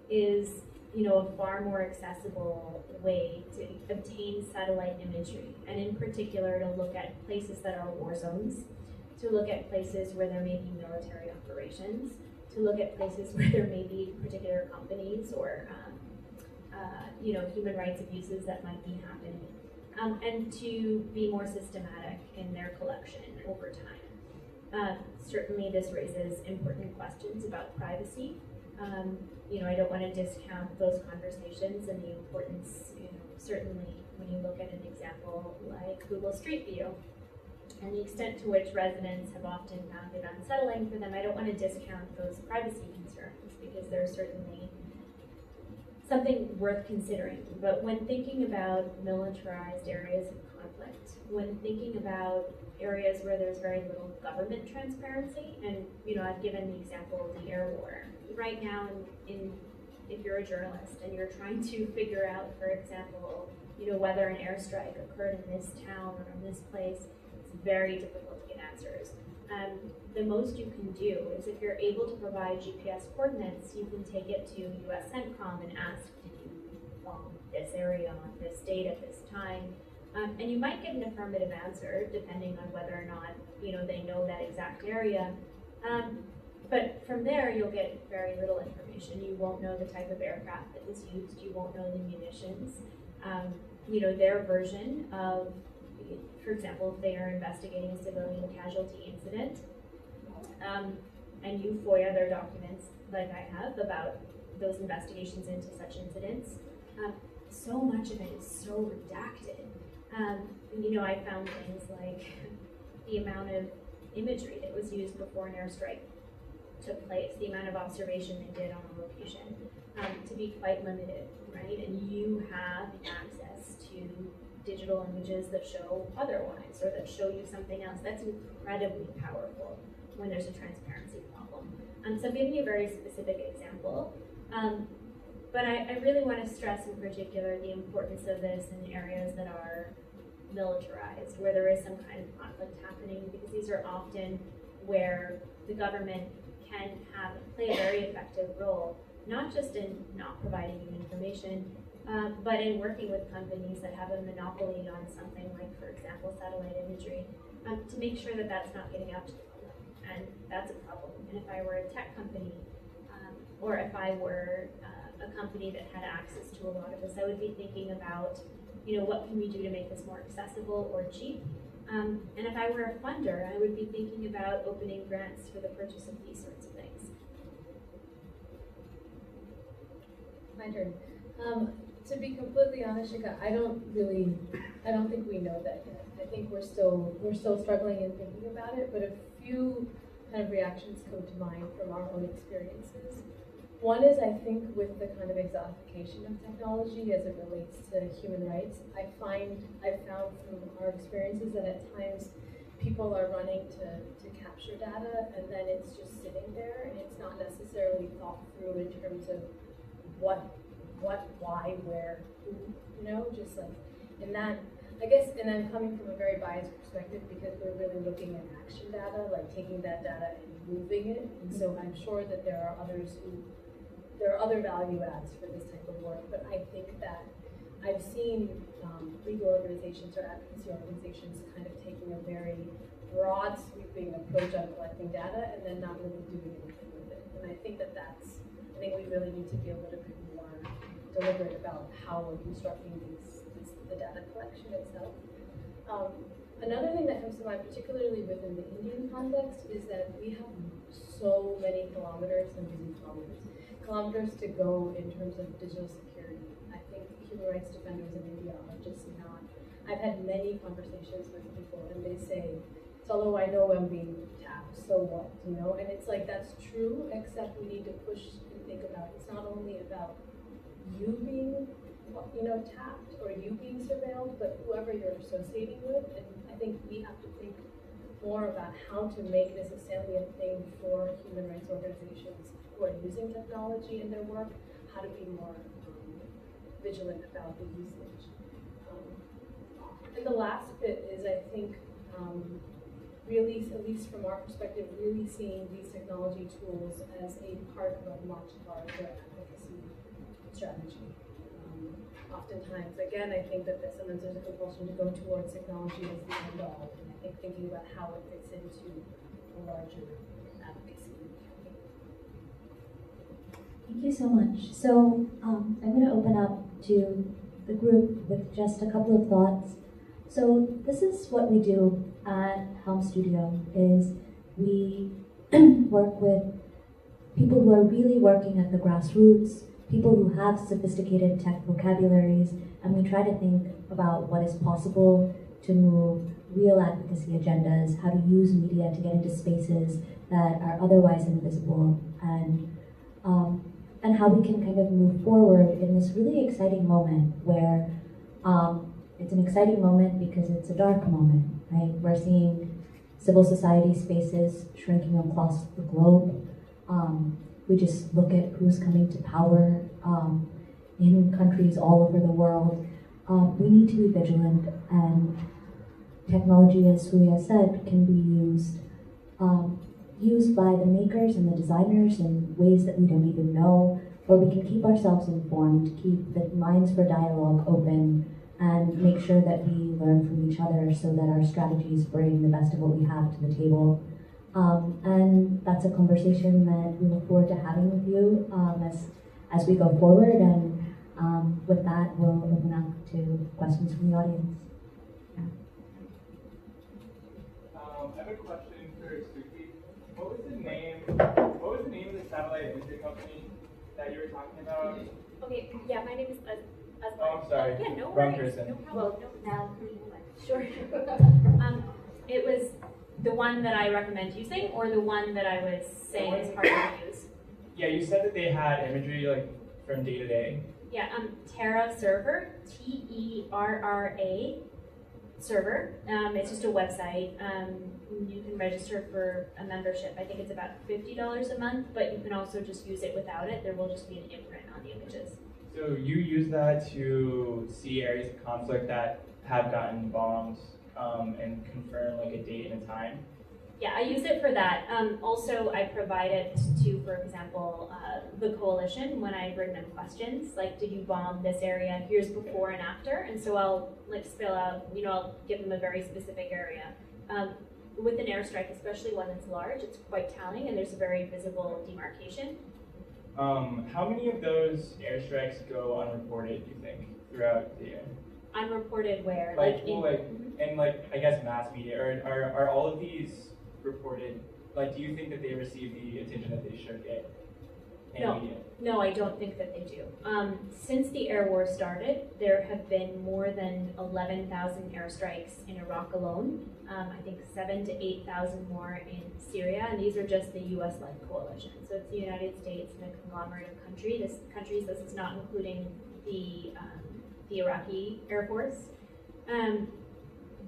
is, a far more accessible way to obtain satellite imagery. And in particular, to look at places that are war zones, to look at places where there may be military operations, to look at places where there may be particular companies or human rights abuses that might be happening, and to be more systematic in their collection over time. Certainly this raises important questions about privacy. I don't want to discount those conversations and the importance, certainly when you look at an example like Google Street View, and the extent to which residents have often found it unsettling for them. I don't want to discount those privacy concerns because they're certainly something worth considering. But when thinking about militarized areas of conflict, when thinking about areas where there's very little government transparency, and I've given the example of the air war. Right now, if you're a journalist and you're trying to figure out, for example, whether an airstrike occurred in this town or in this place, it's very difficult to get answers. The most you can do is if you're able to provide GPS coordinates, you can take it to US CENTCOM and ask, did you bomb this area on this date at this time? And you might get an affirmative answer depending on whether or not they know that exact area. But from there, you'll get very little information. You won't know the type of aircraft that was used. You won't know the munitions. Their version of, for example, if they are investigating a civilian casualty incident, and you FOIA their documents, like I have, about those investigations into such incidents, so much of it is so redacted. I found things like the amount of imagery that was used before an airstrike took place, the amount of observation they did on a location, to be quite limited, right? And you have access to digital images that show otherwise, or that show you something else. That's incredibly powerful when there's a transparency problem. So I'm giving you a very specific example, but I really want to stress in particular the importance of this in areas that are militarized, where there is some kind of conflict happening, because these are often where the government can play a very effective role, not just in not providing you information, but in working with companies that have a monopoly on something like, for example, satellite imagery, to make sure that that's not getting out to the public. And that's a problem. And if I were a tech company, or if I were a company that had access to a lot of this, I would be thinking about, what can we do to make this more accessible or cheap? And if I were a funder, I would be thinking about opening grants for the purchase of these sorts of things. My turn. To be completely honest, Shika, I don't think we know that yet. I think we're still struggling and thinking about it, but a few kind of reactions come to mind from our own experiences. One is, I think, with the kind of exotification of technology as it relates to human rights, I've found from our experiences that at times people are running to capture data, and then it's just sitting there, and it's not necessarily thought through in terms of what, why, where, who, just like, and that, I guess, and I'm coming from a very biased perspective because we're really looking at action data, like taking that data and moving it, and so I'm sure that there are other value adds for this type of work, but I think that I've seen legal organizations or advocacy organizations kind of taking a very broad, sweeping approach on collecting data and then not really doing anything with it. And I think I think we really need to be a little bit more deliberate about how we're constructing the data collection itself. Another thing that comes to mind, particularly within the Indian context, is that we have so many kilometers to go in terms of digital security. I think human rights defenders in India are just not. I've had many conversations with people, and they say, "Although I know I'm being tapped, so what?" And it's like, that's true, except we need to push and think about it's not only about you being, tapped or you being surveilled, but whoever you're associating with. And I think we have to think more about how to make this a salient thing for human rights organizations who are using technology in their work, how to be more vigilant about the usage. And the last bit is, I think, really, at least from our perspective, really seeing these technology tools as a part of a much larger advocacy strategy. Oftentimes, again, I think that sometimes there's a compulsion to go towards technology as the end all, and I think thinking about how it fits into a larger advocacy campaign. Thank you so much. So I'm going to open up to the group with just a couple of thoughts. So this is what we do at HELM Studio, is we work with people who are really working at the grassroots, people who have sophisticated tech vocabularies, and we try to think about what is possible to move real advocacy agendas, how to use media to get into spaces that are otherwise invisible, and how we can kind of move forward in this really exciting moment where it's an exciting moment because it's a dark moment, right? We're seeing civil society spaces shrinking across the globe. We just look at who's coming to power in countries all over the world. We need to be vigilant, and technology, as Surya said, can be used by the makers and the designers in ways that we don't even know, or we can keep ourselves informed, keep the minds for dialogue open, and make sure that we learn from each other so that our strategies bring the best of what we have to the table. And that's a conversation that we look forward to having with you as we go forward. And with that, we'll open up to questions from the audience. Yeah. I have a question for Suki. What was the name of the satellite imagery company that you were talking about? Okay, yeah, my name is Oh, I'm sorry. Yeah, no Wrong worries. person. No problem. Now, sure. It was the one that I recommend using, or the one that I was saying is hard to use? Yeah, you said that they had imagery like from day to day? Yeah, Terra Server, Terra Server. It's just a website. You can register for a membership. I think it's about $50 a month, but you can also just use it without it. There will just be an imprint on the images. So you use that to see areas of conflict that have gotten bombed and confirm like a date and a time? Yeah, I use it for that. Also, I provide it to, for example, the coalition when I bring them questions, like, did you bomb this area? Here's before and after. And so I'll like spill out, I'll give them a very specific area. With an airstrike, especially one that's large, it's quite telling and there's a very visible demarcation. How many of those airstrikes go unreported, do you think, throughout the year? Unreported where? In I guess mass media, are all of these reported? Like, do you think that they receive the attention that they should get in media? No, I don't think that they do. Since the air war started, there have been more than 11,000 airstrikes in Iraq alone. I think 7,000 to 8,000 more in Syria, and these are just the U.S.-led coalition. So it's the United States and a conglomerate of countries. This is not including the Iraqi Air Force.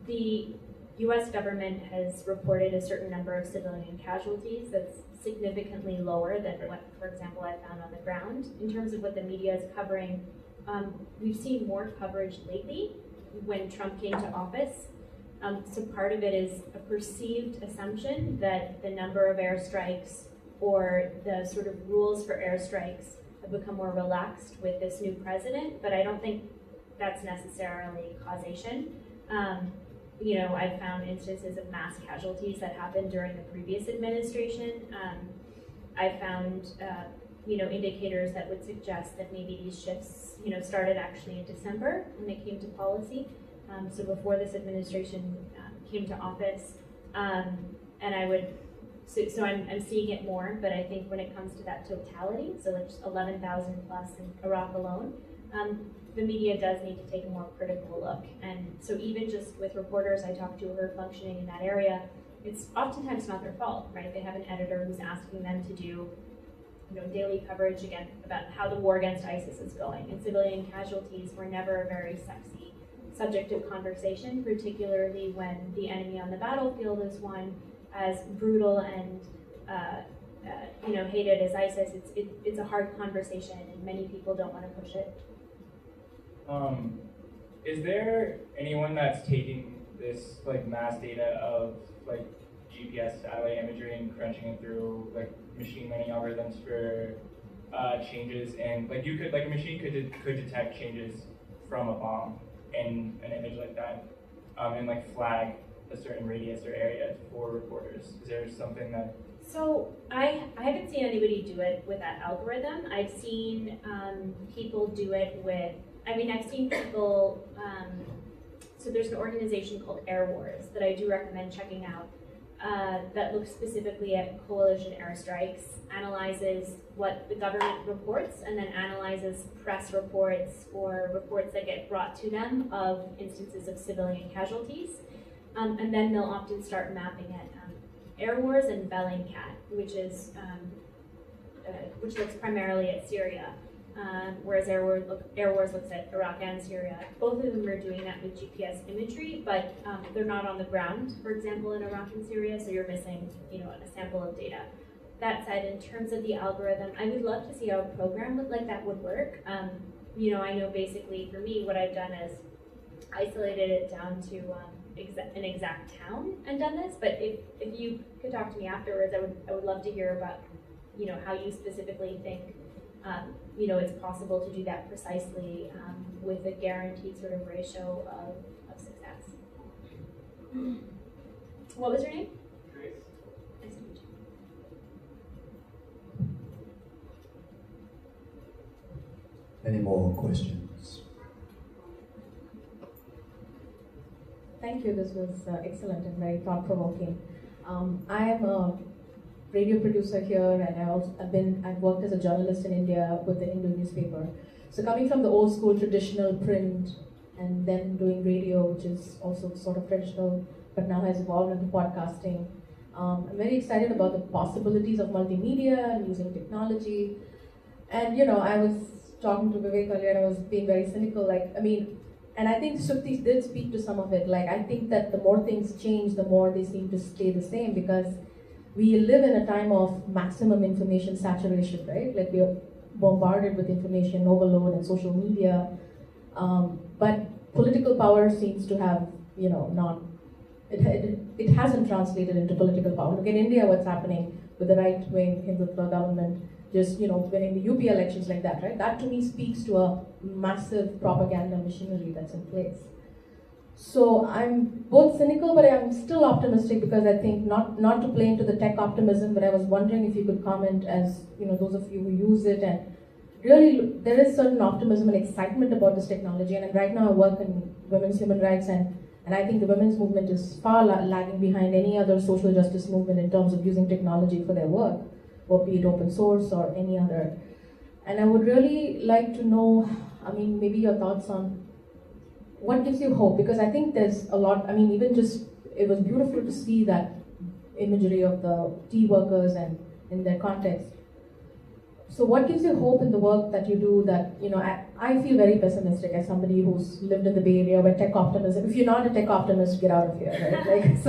The U.S. government has reported a certain number of civilian casualties that's significantly lower than what, for example, I found on the ground. In terms of what the media is covering, we've seen more coverage lately when Trump came to office. So part of it is a perceived assumption that the number of airstrikes or the sort of rules for airstrikes have become more relaxed with this new president, but I don't think that's necessarily causation. I've found instances of mass casualties that happened during the previous administration. I've found, indicators that would suggest that maybe these shifts, started actually in December when they came to policy. So before this administration came to office, and so I'm seeing it more, but I think when it comes to that totality, so like 11,000 plus in Iraq alone, the media does need to take a more critical look. And so even just with reporters I talk to who are functioning in that area, it's oftentimes not their fault, right? They have an editor who's asking them to do daily coverage again about how the war against ISIS is going. And civilian casualties were never a very sexy subject of conversation, particularly when the enemy on the battlefield is one as brutal and hated as ISIS. It's a hard conversation and many people don't want to push it. Is there anyone that's taking this mass data of GPS satellite imagery and crunching it through machine learning algorithms for changes in a machine could detect changes from a bomb in an image like that and flag a certain radius or area for reporters? Is there something that? So I haven't seen anybody do it with that algorithm. I've seen people do it with. I've seen people, so there's an organization called Air Wars that I do recommend checking out that looks specifically at coalition airstrikes, analyzes what the government reports, and then analyzes press reports or reports that get brought to them of instances of civilian casualties. And then they'll often start mapping it. Air Wars and Bellingcat, which looks primarily at Syria. Whereas Air Wars looks at Iraq and Syria. Both of them are doing that with GPS imagery, but they're not on the ground, for example, in Iraq and Syria, so you're missing a sample of data. That said, in terms of the algorithm, I would love to see how a program like that would work. I know basically for me, what I've done is isolated it down to an exact town and done this, but if you could talk to me afterwards, I would love to hear about how you specifically think it's possible to do that precisely with a guaranteed sort of ratio of success. What was your name? Grace. Nice to meet you. Any more questions? Thank you. This was excellent and very thought-provoking. I am a radio producer here, and I've worked as a journalist in India with the Hindu newspaper. So coming from the old school traditional print and then doing radio, which is also sort of traditional, but now has evolved into podcasting. I'm very excited about the possibilities of multimedia and using technology. And I was talking to Vivek earlier, I was being very cynical. And I think Shukti did speak to some of it. I think that the more things change, the more they seem to stay the same, because we live in a time of maximum information saturation, right? We are bombarded with information overload and social media. But political power seems to have, it hasn't translated into political power. Look in India, what's happening with the right-wing Hindutva government, just winning the UP elections like that, right? That to me speaks to a massive propaganda machinery that's in place. So I'm both cynical, but I'm still optimistic, because I think not to play into the tech optimism, but I was wondering if you could comment, as those of you who use it, and really there is certain optimism and excitement about this technology. And right now I work in women's human rights, and I think the women's movement is far lagging behind any other social justice movement in terms of using technology for their work, or be it open source or any other. And I would really like to know, maybe your thoughts on what gives you hope, because I think there's a lot, even just, it was beautiful to see that imagery of the tea workers and in their context. So what gives you hope in the work that you do that, I feel very pessimistic as somebody who's lived in the Bay Area where tech optimism, if you're not a tech optimist, get out of here, right?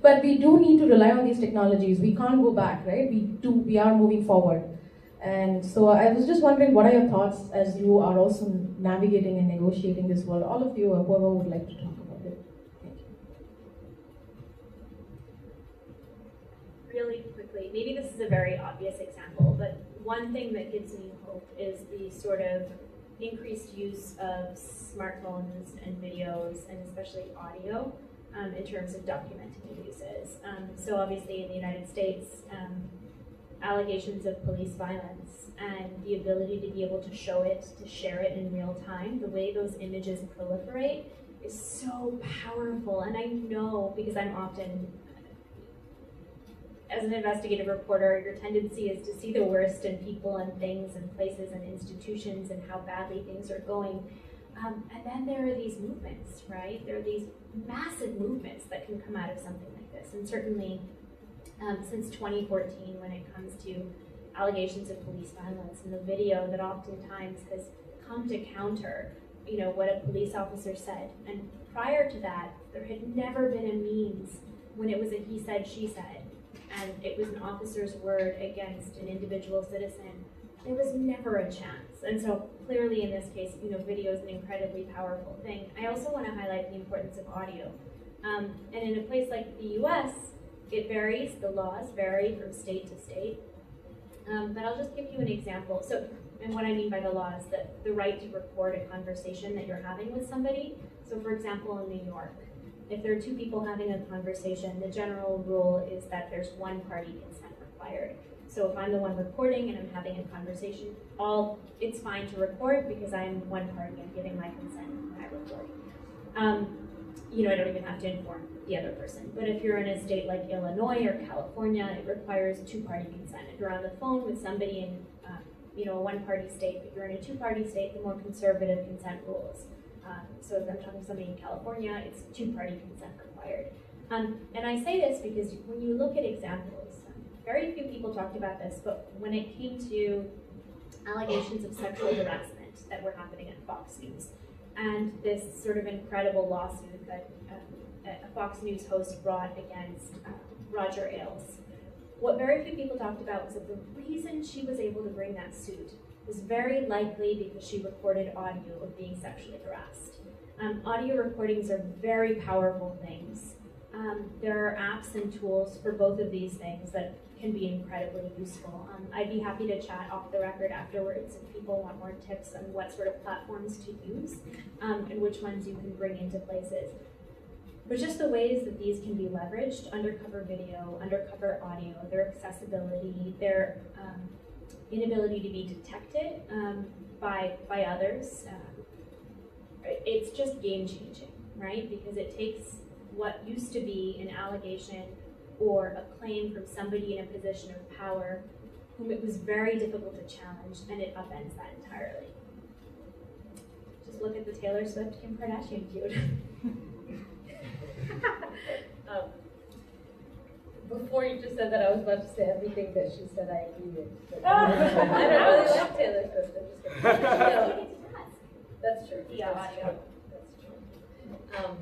But we do need to rely on these technologies. We can't go back, right? We are moving forward. And so I was just wondering, what are your thoughts as you are also navigating and negotiating this world? All of you, or whoever would like to talk about it. Thank you. Really quickly, maybe this is a very obvious example, but one thing that gives me hope is the sort of increased use of smartphones and videos, and especially audio, in terms of documenting abuses. So obviously in the United States, allegations of police violence and the ability to be able to show it, to share it in real time, the way those images proliferate is so powerful. And I know, because I'm often, as an investigative reporter, your tendency is to see the worst in people and things and places and institutions and how badly things are going. And then there are these movements, right? There are these massive movements that can come out of something like this. And certainly, since 2014, when it comes to allegations of police violence, and the video that oftentimes has come to counter, what a police officer said. And prior to that, there had never been a means when it was a he said, she said, and it was an officer's word against an individual citizen. There was never a chance. And so clearly in this case, video is an incredibly powerful thing. I also want to highlight the importance of audio. And in a place like the US, it varies, the laws vary from state to state. But I'll just give you an example. So, and what I mean by the law is that the right to record a conversation that you're having with somebody. So for example, in New York, if there are two people having a conversation, the general rule is that there's one party consent required. So if I'm the one recording and I'm having a conversation, it's fine to record because I'm one party, I'm giving my consent when I record. I don't even have to inform the other person. But if you're in a state like Illinois or California, it requires two-party consent. If you're on the phone with somebody in, a one-party state, but you're in a two-party state, the more conservative consent rules. So if I'm talking to somebody in California, it's two-party consent required. And I say this because when you look at examples, very few people talked about this, but when it came to allegations of sexual harassment that were happening at Fox News, and this sort of incredible lawsuit that a Fox News host brought against Roger Ailes, what very few people talked about was that the reason she was able to bring that suit was very likely because she recorded audio of being sexually harassed. Audio recordings are very powerful things. There are apps and tools for both of these things that can be incredibly useful. I'd be happy to chat off the record afterwards if people want more tips on what sort of platforms to use and which ones you can bring into places. But just the ways that these can be leveraged, undercover video, undercover audio, their accessibility, their inability to be detected by others, it's just game-changing, right? Because it takes what used to be an allegation or a claim from somebody in a position of power whom it was very difficult to challenge, and it upends that entirely. Just look at the Taylor Swift Kim Kardashian feud. before you just said that, I was about to say everything that she said I agree with. But I don't really like Taylor Swift. I'm just kidding. No, that's true. Yeah, That's yeah. true. That's true.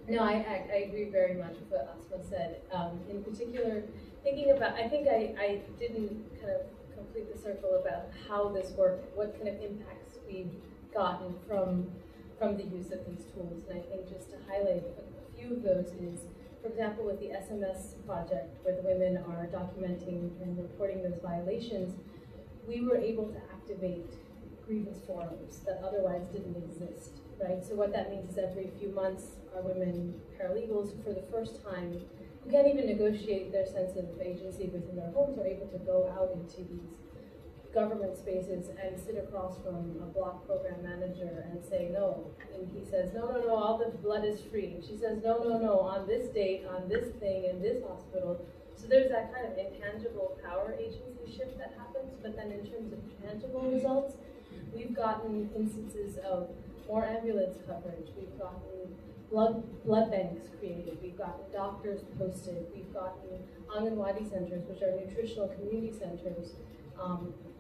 No, I agree very much with what Asma said. In particular, thinking about, I think I didn't kind of complete the circle about how this worked, what kind of impacts we've gotten from the use of these tools. And I think just to highlight a few of those is, for example, with the SMS project, where the women are documenting and reporting those violations, we were able to activate grievance forums that otherwise didn't exist, right? So what that means is every few months, our women paralegals, for the first time, who can't even negotiate their sense of agency within their homes, are able to go out into these government spaces and sit across from a block program manager and say no. And he says, no, all the blood is free. And she says, no, on this date, on this thing, in this hospital. So there's that kind of intangible power agency shift that happens. But then in terms of tangible results, we've gotten instances of more ambulance coverage. We've gotten blood banks created. We've gotten doctors posted. We've gotten Anganwadi centers, which are nutritional community centers,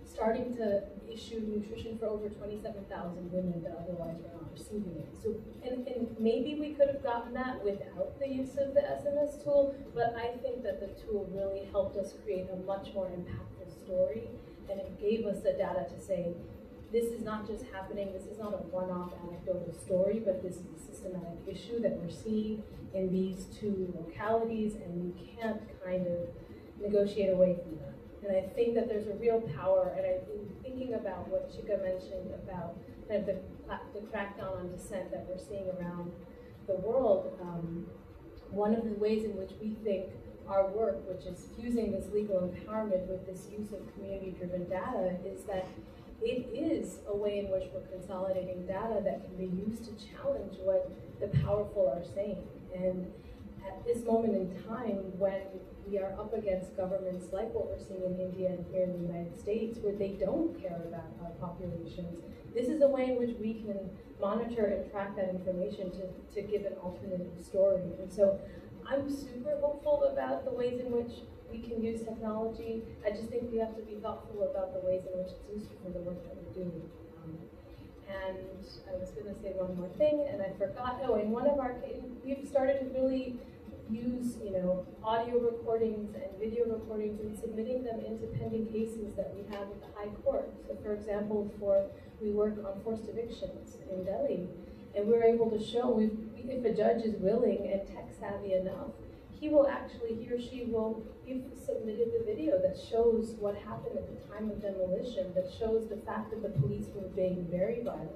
starting to issue nutrition for over 27,000 women that otherwise were not receiving it. So, and maybe we could have gotten that without the use of the SMS tool, but I think that the tool really helped us create a much more impactful story, and it gave us the data to say, this is not just happening, this is not a one-off anecdotal story, but this is a systematic issue that we're seeing in these two localities, and you can't kind of negotiate away from that. And I think that there's a real power, and I've been thinking about what Chika mentioned about kind of the crackdown on dissent that we're seeing around the world. One of the ways in which we think our work, which is fusing this legal empowerment with this use of community-driven data, is that it is a way in which we're consolidating data that can be used to challenge what the powerful are saying. And at this moment in time, when we are up against governments like what we're seeing in India and here in the United States, where they don't care about our populations, this is a way in which we can monitor and track that information to give an alternative story. And so I'm super hopeful about the ways in which we can use technology. I just think we have to be thoughtful about the ways in which it's useful for the work that we're doing. And I was going to say one more thing, and I forgot. Oh, in one of our cases, we've started to really use, audio recordings and video recordings and submitting them into pending cases that we have at the High Court. So, for example, we work on forced evictions in Delhi, and we're able to show if a judge is willing and tech savvy enough, he or she will, you've submitted the video that shows what happened at the time of demolition, that shows the fact that the police were being very violent.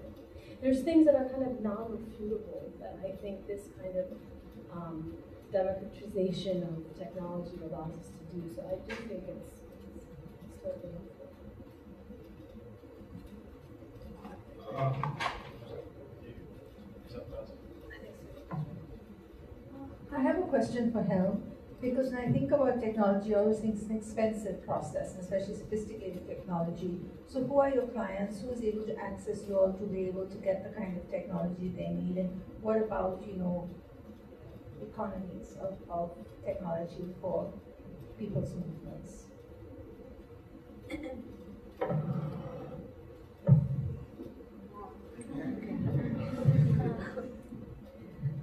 There's things that are kind of non-refutable that I think this kind of democratization of technology allows us to do. So I do think it's totally helpful. I have a question for HELM, because when I think about technology, I always think it's an expensive process, especially sophisticated technology. So who are your clients? Who is able to access you all to be able to get the kind of technology they need? And what about, economies of technology for people's movements?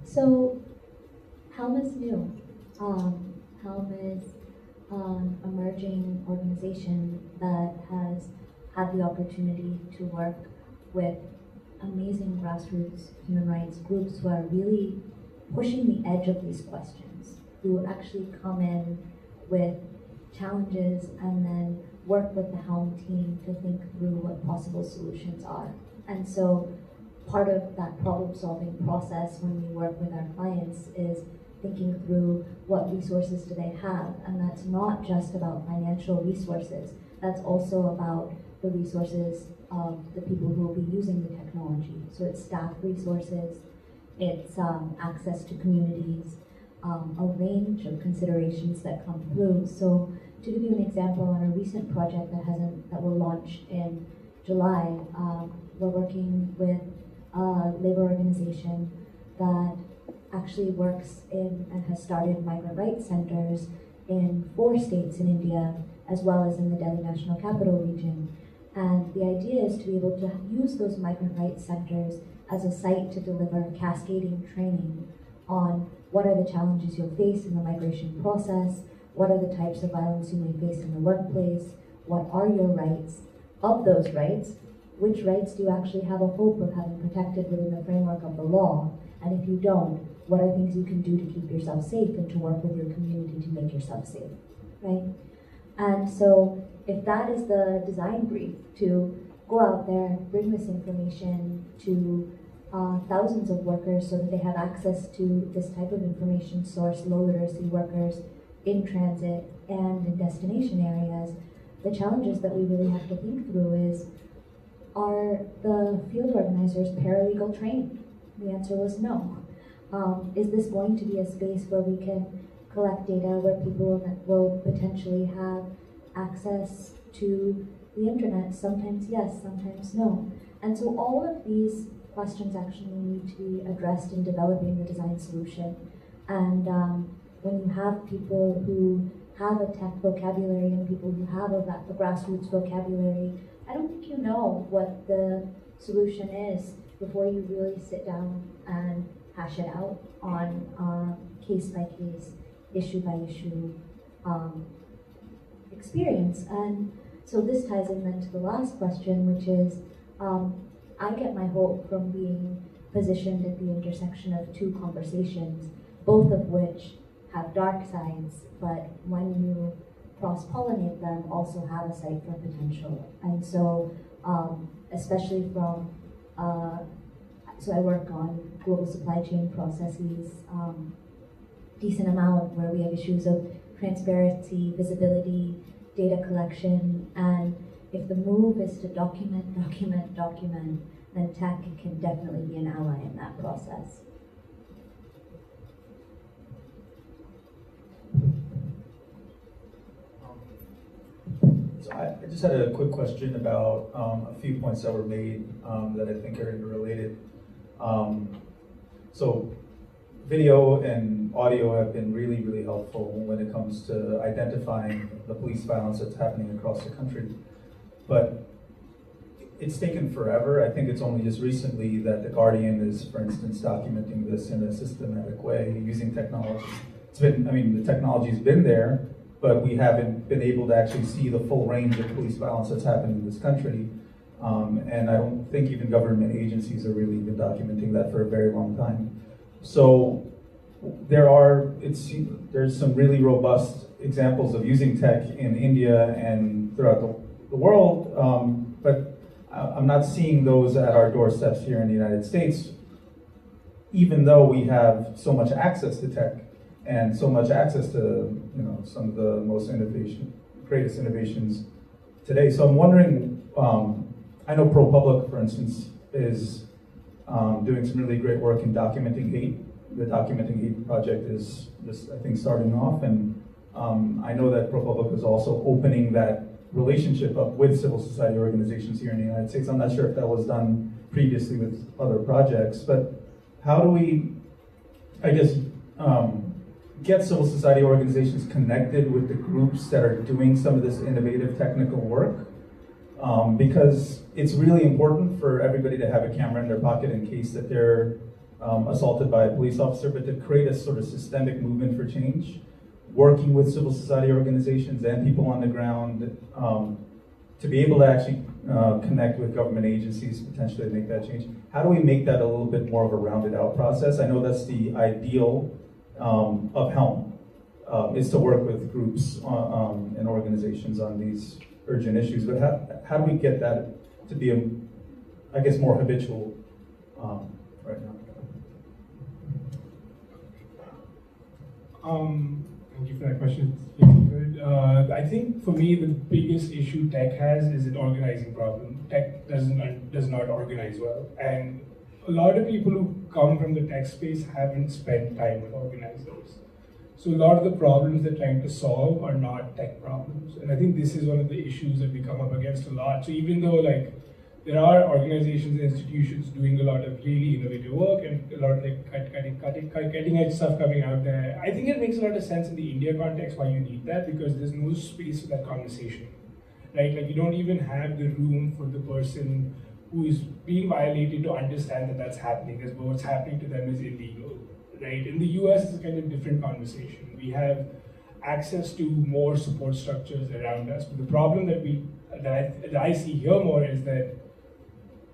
So, HELM is new. HELM is an emerging organization that has had the opportunity to work with amazing grassroots human rights groups who are really pushing the edge of these questions, who actually come in with challenges and then work with the HELM team to think through what possible solutions are. And so part of that problem-solving process when we work with our clients is thinking through what resources do they have, and that's not just about financial resources, that's also about the resources of the people who will be using the technology. So it's staff resources, it's access to communities, a range of considerations that come through. So to give you an example, on a recent project that will launch in July, we're working with a labor organization that actually works in and has started migrant rights centers in 4 states in India, as well as in the Delhi National Capital Region. And the idea is to be able to use those migrant rights centers as a site to deliver cascading training on what are the challenges you'll face in the migration process, what are the types of violence you may face in the workplace, what are your rights, of those rights, which rights do you actually have a hope of having protected within the framework of the law, and if you don't, what are things you can do to keep yourself safe and to work with your community to make yourself safe, right? And so if that is the design brief, to go out there and bring this information to thousands of workers so that they have access to this type of information source, low literacy workers in transit and in destination areas, the challenges that we really have to think through is, are the field organizers paralegal trained? The answer was no. Is this going to be a space where we can collect data, where people will potentially have access to the internet? Sometimes yes, sometimes no. And so all of these questions actually need to be addressed in developing the design solution. And when you have people who have a tech vocabulary and people who have a grassroots vocabulary, I don't think you know what the solution is before you really sit down and hash it out on case by case, issue by issue experience. And so this ties in then to the last question, which is, I get my hope from being positioned at the intersection of 2 conversations, both of which have dark sides, but when you cross-pollinate them, also have a site for potential. And so, especially from, so I work on global supply chain processes, decent amount where we have issues of transparency, visibility, data collection, and if the move is to document, then tech can definitely be an ally in that process. So I just had a quick question about a few points that were made that I think are interrelated. So video and audio have been really, really helpful when it comes to identifying the police violence that's happening across the country. But it's taken forever. I think it's only just recently that The Guardian is, for instance, documenting this in a systematic way using technology. It's been, I mean, the technology's been there, but we haven't been able to actually see the full range of police violence that's happening in this country. And I don't think even government agencies have really been documenting that for a very long time. So there's some really robust examples of using tech in India and throughout the world, but I'm not seeing those at our doorsteps here in the United States, even though we have so much access to tech and so much access to some of the most greatest innovations today. So I'm wondering, I know ProPublic, for instance, is doing some really great work in documenting hate. The Documenting Hate project is just, I think, starting off, and I know that ProPublic is also opening that relationship up with civil society organizations here in the United States. I'm not sure if that was done previously with other projects, but how do we, I guess, get civil society organizations connected with the groups that are doing some of this innovative technical work? Because it's really important for everybody to have a camera in their pocket in case that they're assaulted by a police officer, but to create a sort of systemic movement for change, working with civil society organizations and people on the ground to be able to actually connect with government agencies, potentially to make that change. How do we make that a little bit more of a rounded out process? I know that's the ideal of HELM, is to work with groups and organizations on these urgent issues, but how do we get that to be, I guess, more habitual right now? Thank you for that question. It's really good. I think for me the biggest issue tech has is an organizing problem. Tech does not organize well, and a lot of people who come from the tech space haven't spent time with organizers. So a lot of the problems they're trying to solve are not tech problems, and I think this is one of the issues that we come up against a lot. So even though like there are organizations and institutions doing a lot of really innovative work and a lot of like cutting edge stuff coming out there. I think it makes a lot of sense in the India context why you need that, because there's no space for that conversation, right? Like you don't even have the room for the person who is being violated to understand that that's happening, as what's happening to them is illegal, right? In the US, it's a kind of different conversation. We have access to more support structures around us, but the problem that I see here more is that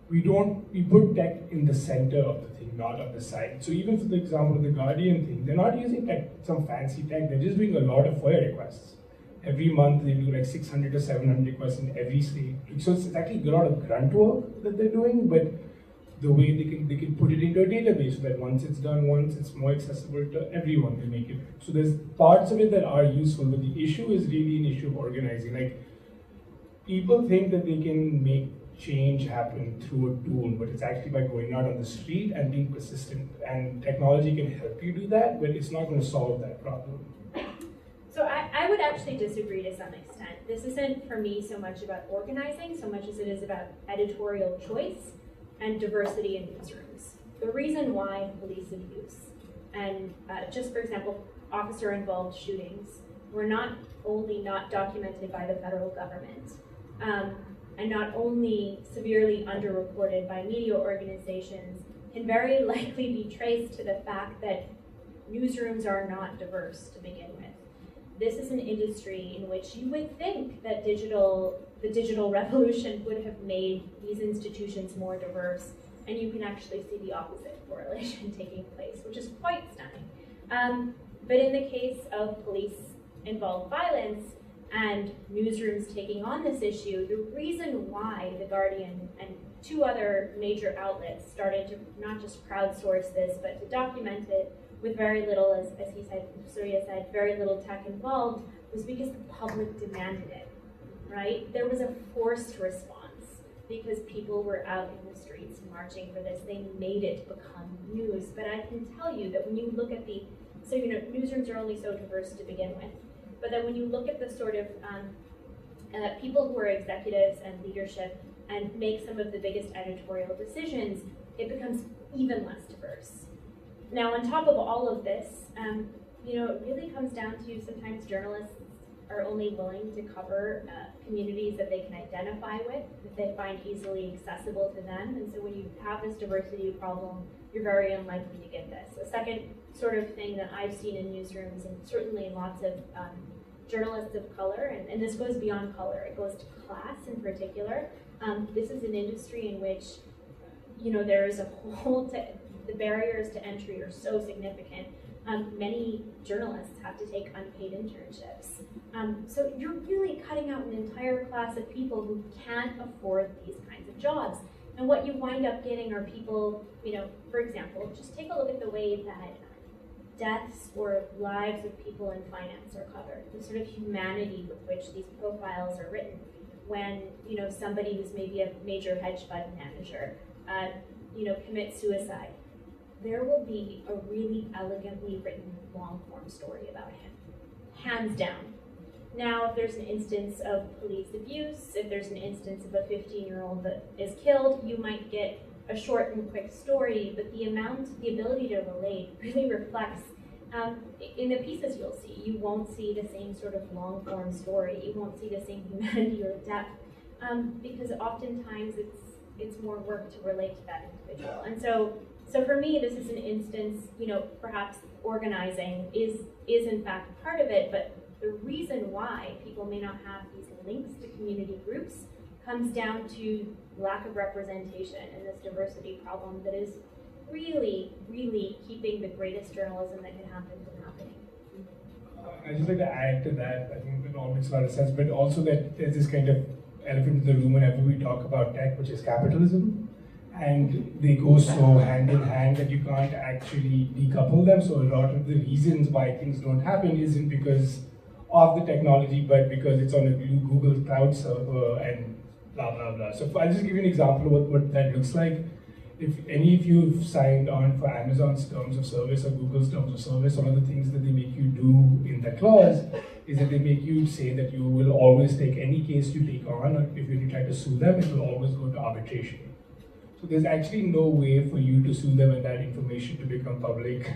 we put tech in the center of the thing, not on the side. So even for the example of the Guardian thing, they're not using tech, some fancy tech, they're just doing a lot of FOIA requests. Every month they do like 600 to 700 requests in every state. So it's actually a lot of grunt work that they're doing, but the way they can put it into a database so that once it's done once, it's more accessible to everyone. They make it. So there's parts of it that are useful, but the issue is really an issue of organizing. Like people think that they can make change happen through a tool, but it's actually by going out on the street and being persistent. And technology can help you do that, but it's not going to solve that problem. So I would actually disagree to some extent. This isn't for me so much about organizing, so much as it is about editorial choice and diversity in newsrooms. The reason why police abuse and just for example, officer-involved shootings were not only not documented by the federal government, and not only severely underreported by media organizations, can very likely be traced to the fact that newsrooms are not diverse to begin with. This is an industry in which you would think that the digital revolution would have made these institutions more diverse, and you can actually see the opposite correlation taking place, which is quite stunning. But in the case of police-involved violence and newsrooms taking on this issue, the reason why The Guardian and two other major outlets started to not just crowdsource this, but to document it with very little, as he said, Surya said, very little tech involved, was because the public demanded it, right? There was a forced response because people were out in the streets marching for this. They made it become news. But I can tell you that when you look at so newsrooms are only so diverse to begin with, but then when you look at the sort of people who are executives and leadership and make some of the biggest editorial decisions, it becomes even less diverse. Now, on top of all of this, it really comes down to sometimes journalists are only willing to cover communities that they can identify with, that they find easily accessible to them. And so when you have this diversity problem, you're very unlikely to get this. A second sort of thing that I've seen in newsrooms, and certainly lots of journalists of color, and this goes beyond color, it goes to class in particular. This is an industry in which, there is a whole, the barriers to entry are so significant. Many journalists have to take unpaid internships. So you're really cutting out an entire class of people who can't afford these kinds of jobs. And what you wind up getting are people, for example, just take a look at the way that deaths or lives of people in finance are covered, the sort of humanity with which these profiles are written. When, somebody who's maybe a major hedge fund manager, commits suicide, there will be a really elegantly written long-form story about him, hands down. Now, if there's an instance of police abuse, if there's an instance of a 15-year-old that is killed, you might get a short and quick story, but the ability to relate really reflects, in the pieces you'll see, you won't see the same sort of long-form story, you won't see the same humanity or depth, because oftentimes it's more work to relate to that individual. And so for me, this is an instance, perhaps organizing is in fact part of it, but the reason why people may not have these links to community groups comes down to lack of representation and this diversity problem that is really, really keeping the greatest journalism that can happen from happening. I'd just like to add to that. I think it all makes a lot of sense, but also that there's this kind of elephant in the room whenever we talk about tech, which is capitalism. And they go so hand in hand that you can't actually decouple them. So a lot of the reasons why things don't happen isn't because of the technology, but because it's on a Google Cloud server and blah, blah, blah. So I'll just give you an example of what that looks like. If any of you have signed on for Amazon's terms of service or Google's terms of service, one of the things that they make you do in that clause is that they make you say that you will always take any case you take on, or if you try to sue them, it will always go to arbitration. So there's actually no way for you to sue them and that information to become public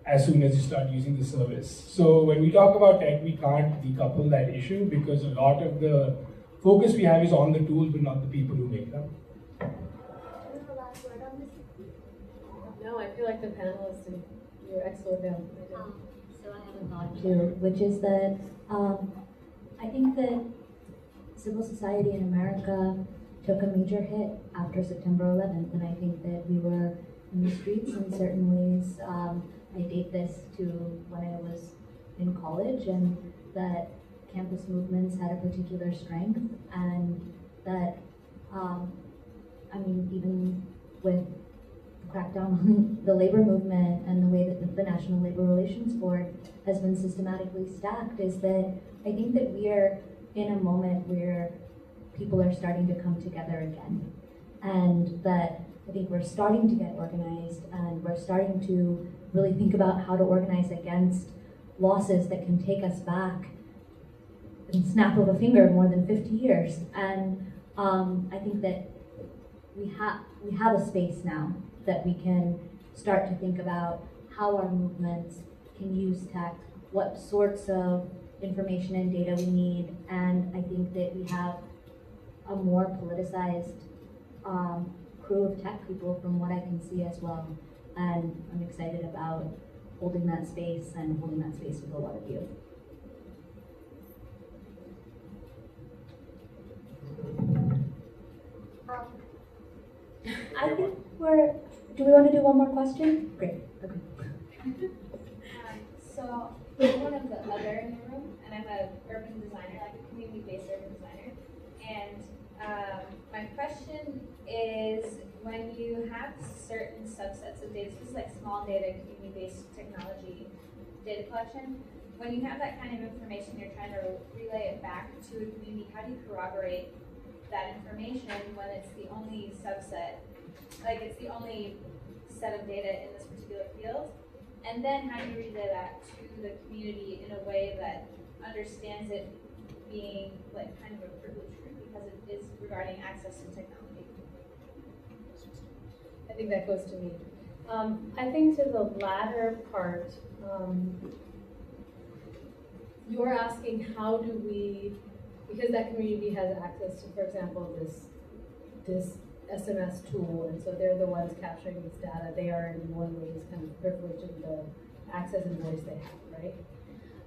as soon as you start using the service. So when we talk about tech, we can't decouple that issue because a lot of the focus we have is on the tools, but not the people who make them. No, I feel like the panelists and you're excellent now. So I have a thought too, which is that I think that civil society in America took a major hit after September 11th, and I think that we were in the streets in certain ways. I date this to when I was in college, and that campus movements had a particular strength, and that, I mean, even with the crackdown on the labor movement and the way that the National Labor Relations Board has been systematically stacked, is that I think that we are in a moment where people are starting to come together again, and that I think we're starting to get organized, and we're starting to really think about how to organize against losses that can take us back in snap of a finger more than 50 years. And I think that we have a space now that we can start to think about how our movements can use tech, what sorts of information and data we need, and I think that we have a more politicized crew of tech people from what I can see as well. And I'm excited about holding that space and holding that space with a lot of you. I think do we want to do one more question? Great, okay. So I'm one of the other in the room, and I'm an urban designer, like a community-based urban designer. And my question is, when you have certain subsets of data, this is like small data, community-based technology data collection, when you have that kind of information, you're trying to relay it back to a community, how do you corroborate that information when it's the only subset, like it's the only set of data in this particular field? And then how do you relay that to the community in a way that understands it being like kind of a privilege room because it is regarding access to technology? I think that goes to me. I think to the latter part, you're asking how do we, because that community has access to, for example, this SMS tool, and so they're the ones capturing this data. They are in one way kind of privileged in the access and voice they have, right?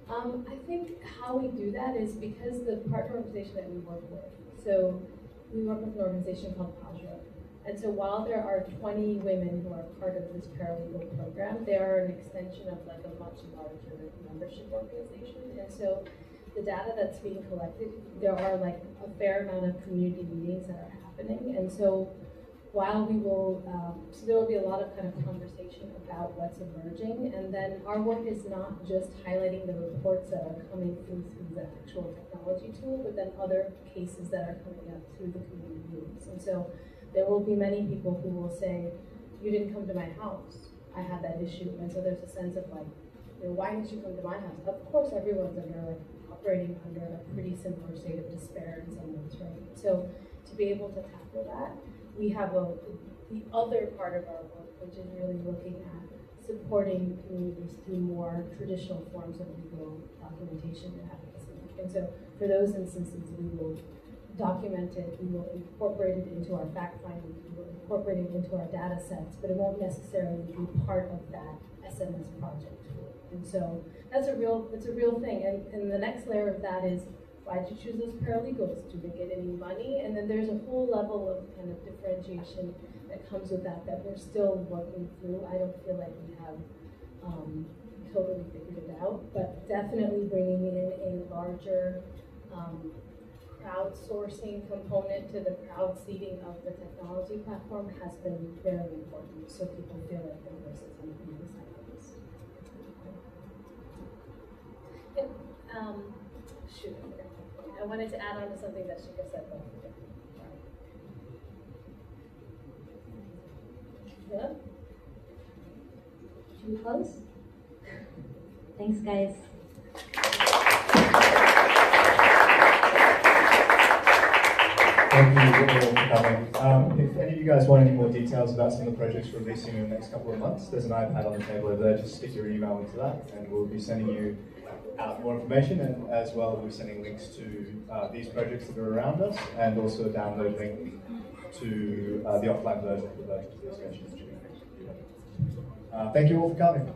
I think how we do that is because the partner organization that we work with. So we work with an organization called Pajra. And so while there are 20 women who are part of this paralegal program, they are an extension of like a much larger membership organization. And so the data that's being collected, there are like a fair amount of community meetings that are happening. And so while we will, so there will be a lot of kind of conversation about what's emerging. And then our work is not just highlighting the reports that are coming through the actual technology tool, but then other cases that are coming up through the community meetings. And so there will be many people who will say, you didn't come to my house, I had that issue. And so there's a sense of like, you know, why didn't you come to my house? Of course, everyone's under like operating under a pretty similar state of despair in some ways, right? So to be able to tackle that, we have the other part of our work, which is really looking at supporting communities through more traditional forms of legal documentation and advocacy. And so for those instances, we will document it, we will incorporate it into our fact finding, we will incorporate it into our data sets, but it won't necessarily be part of that SMS project. And so that's a real thing. And the next layer of that is, why did you choose those paralegals? Do they get any money? And then there's a whole level of kind of differentiation that comes with that we're still working through. I don't feel like we have totally figured it out, but definitely bringing in a larger crowdsourcing component to the crowd seeding of the technology platform has been very important, so people feel like their voices are being silenced. Shoot, I wanted to add on to something that Shika said. Hello? Should we close? Thanks, guys. Thank you all for coming. If any of you guys want any more details about some of the projects we're releasing in the next couple of months, there's an iPad on the table over there. Just stick your email into that, and we'll be sending you out more information, and as well we're sending links to these projects that are around us, and also a download link to the offline version of the discussion. Thank you all for coming.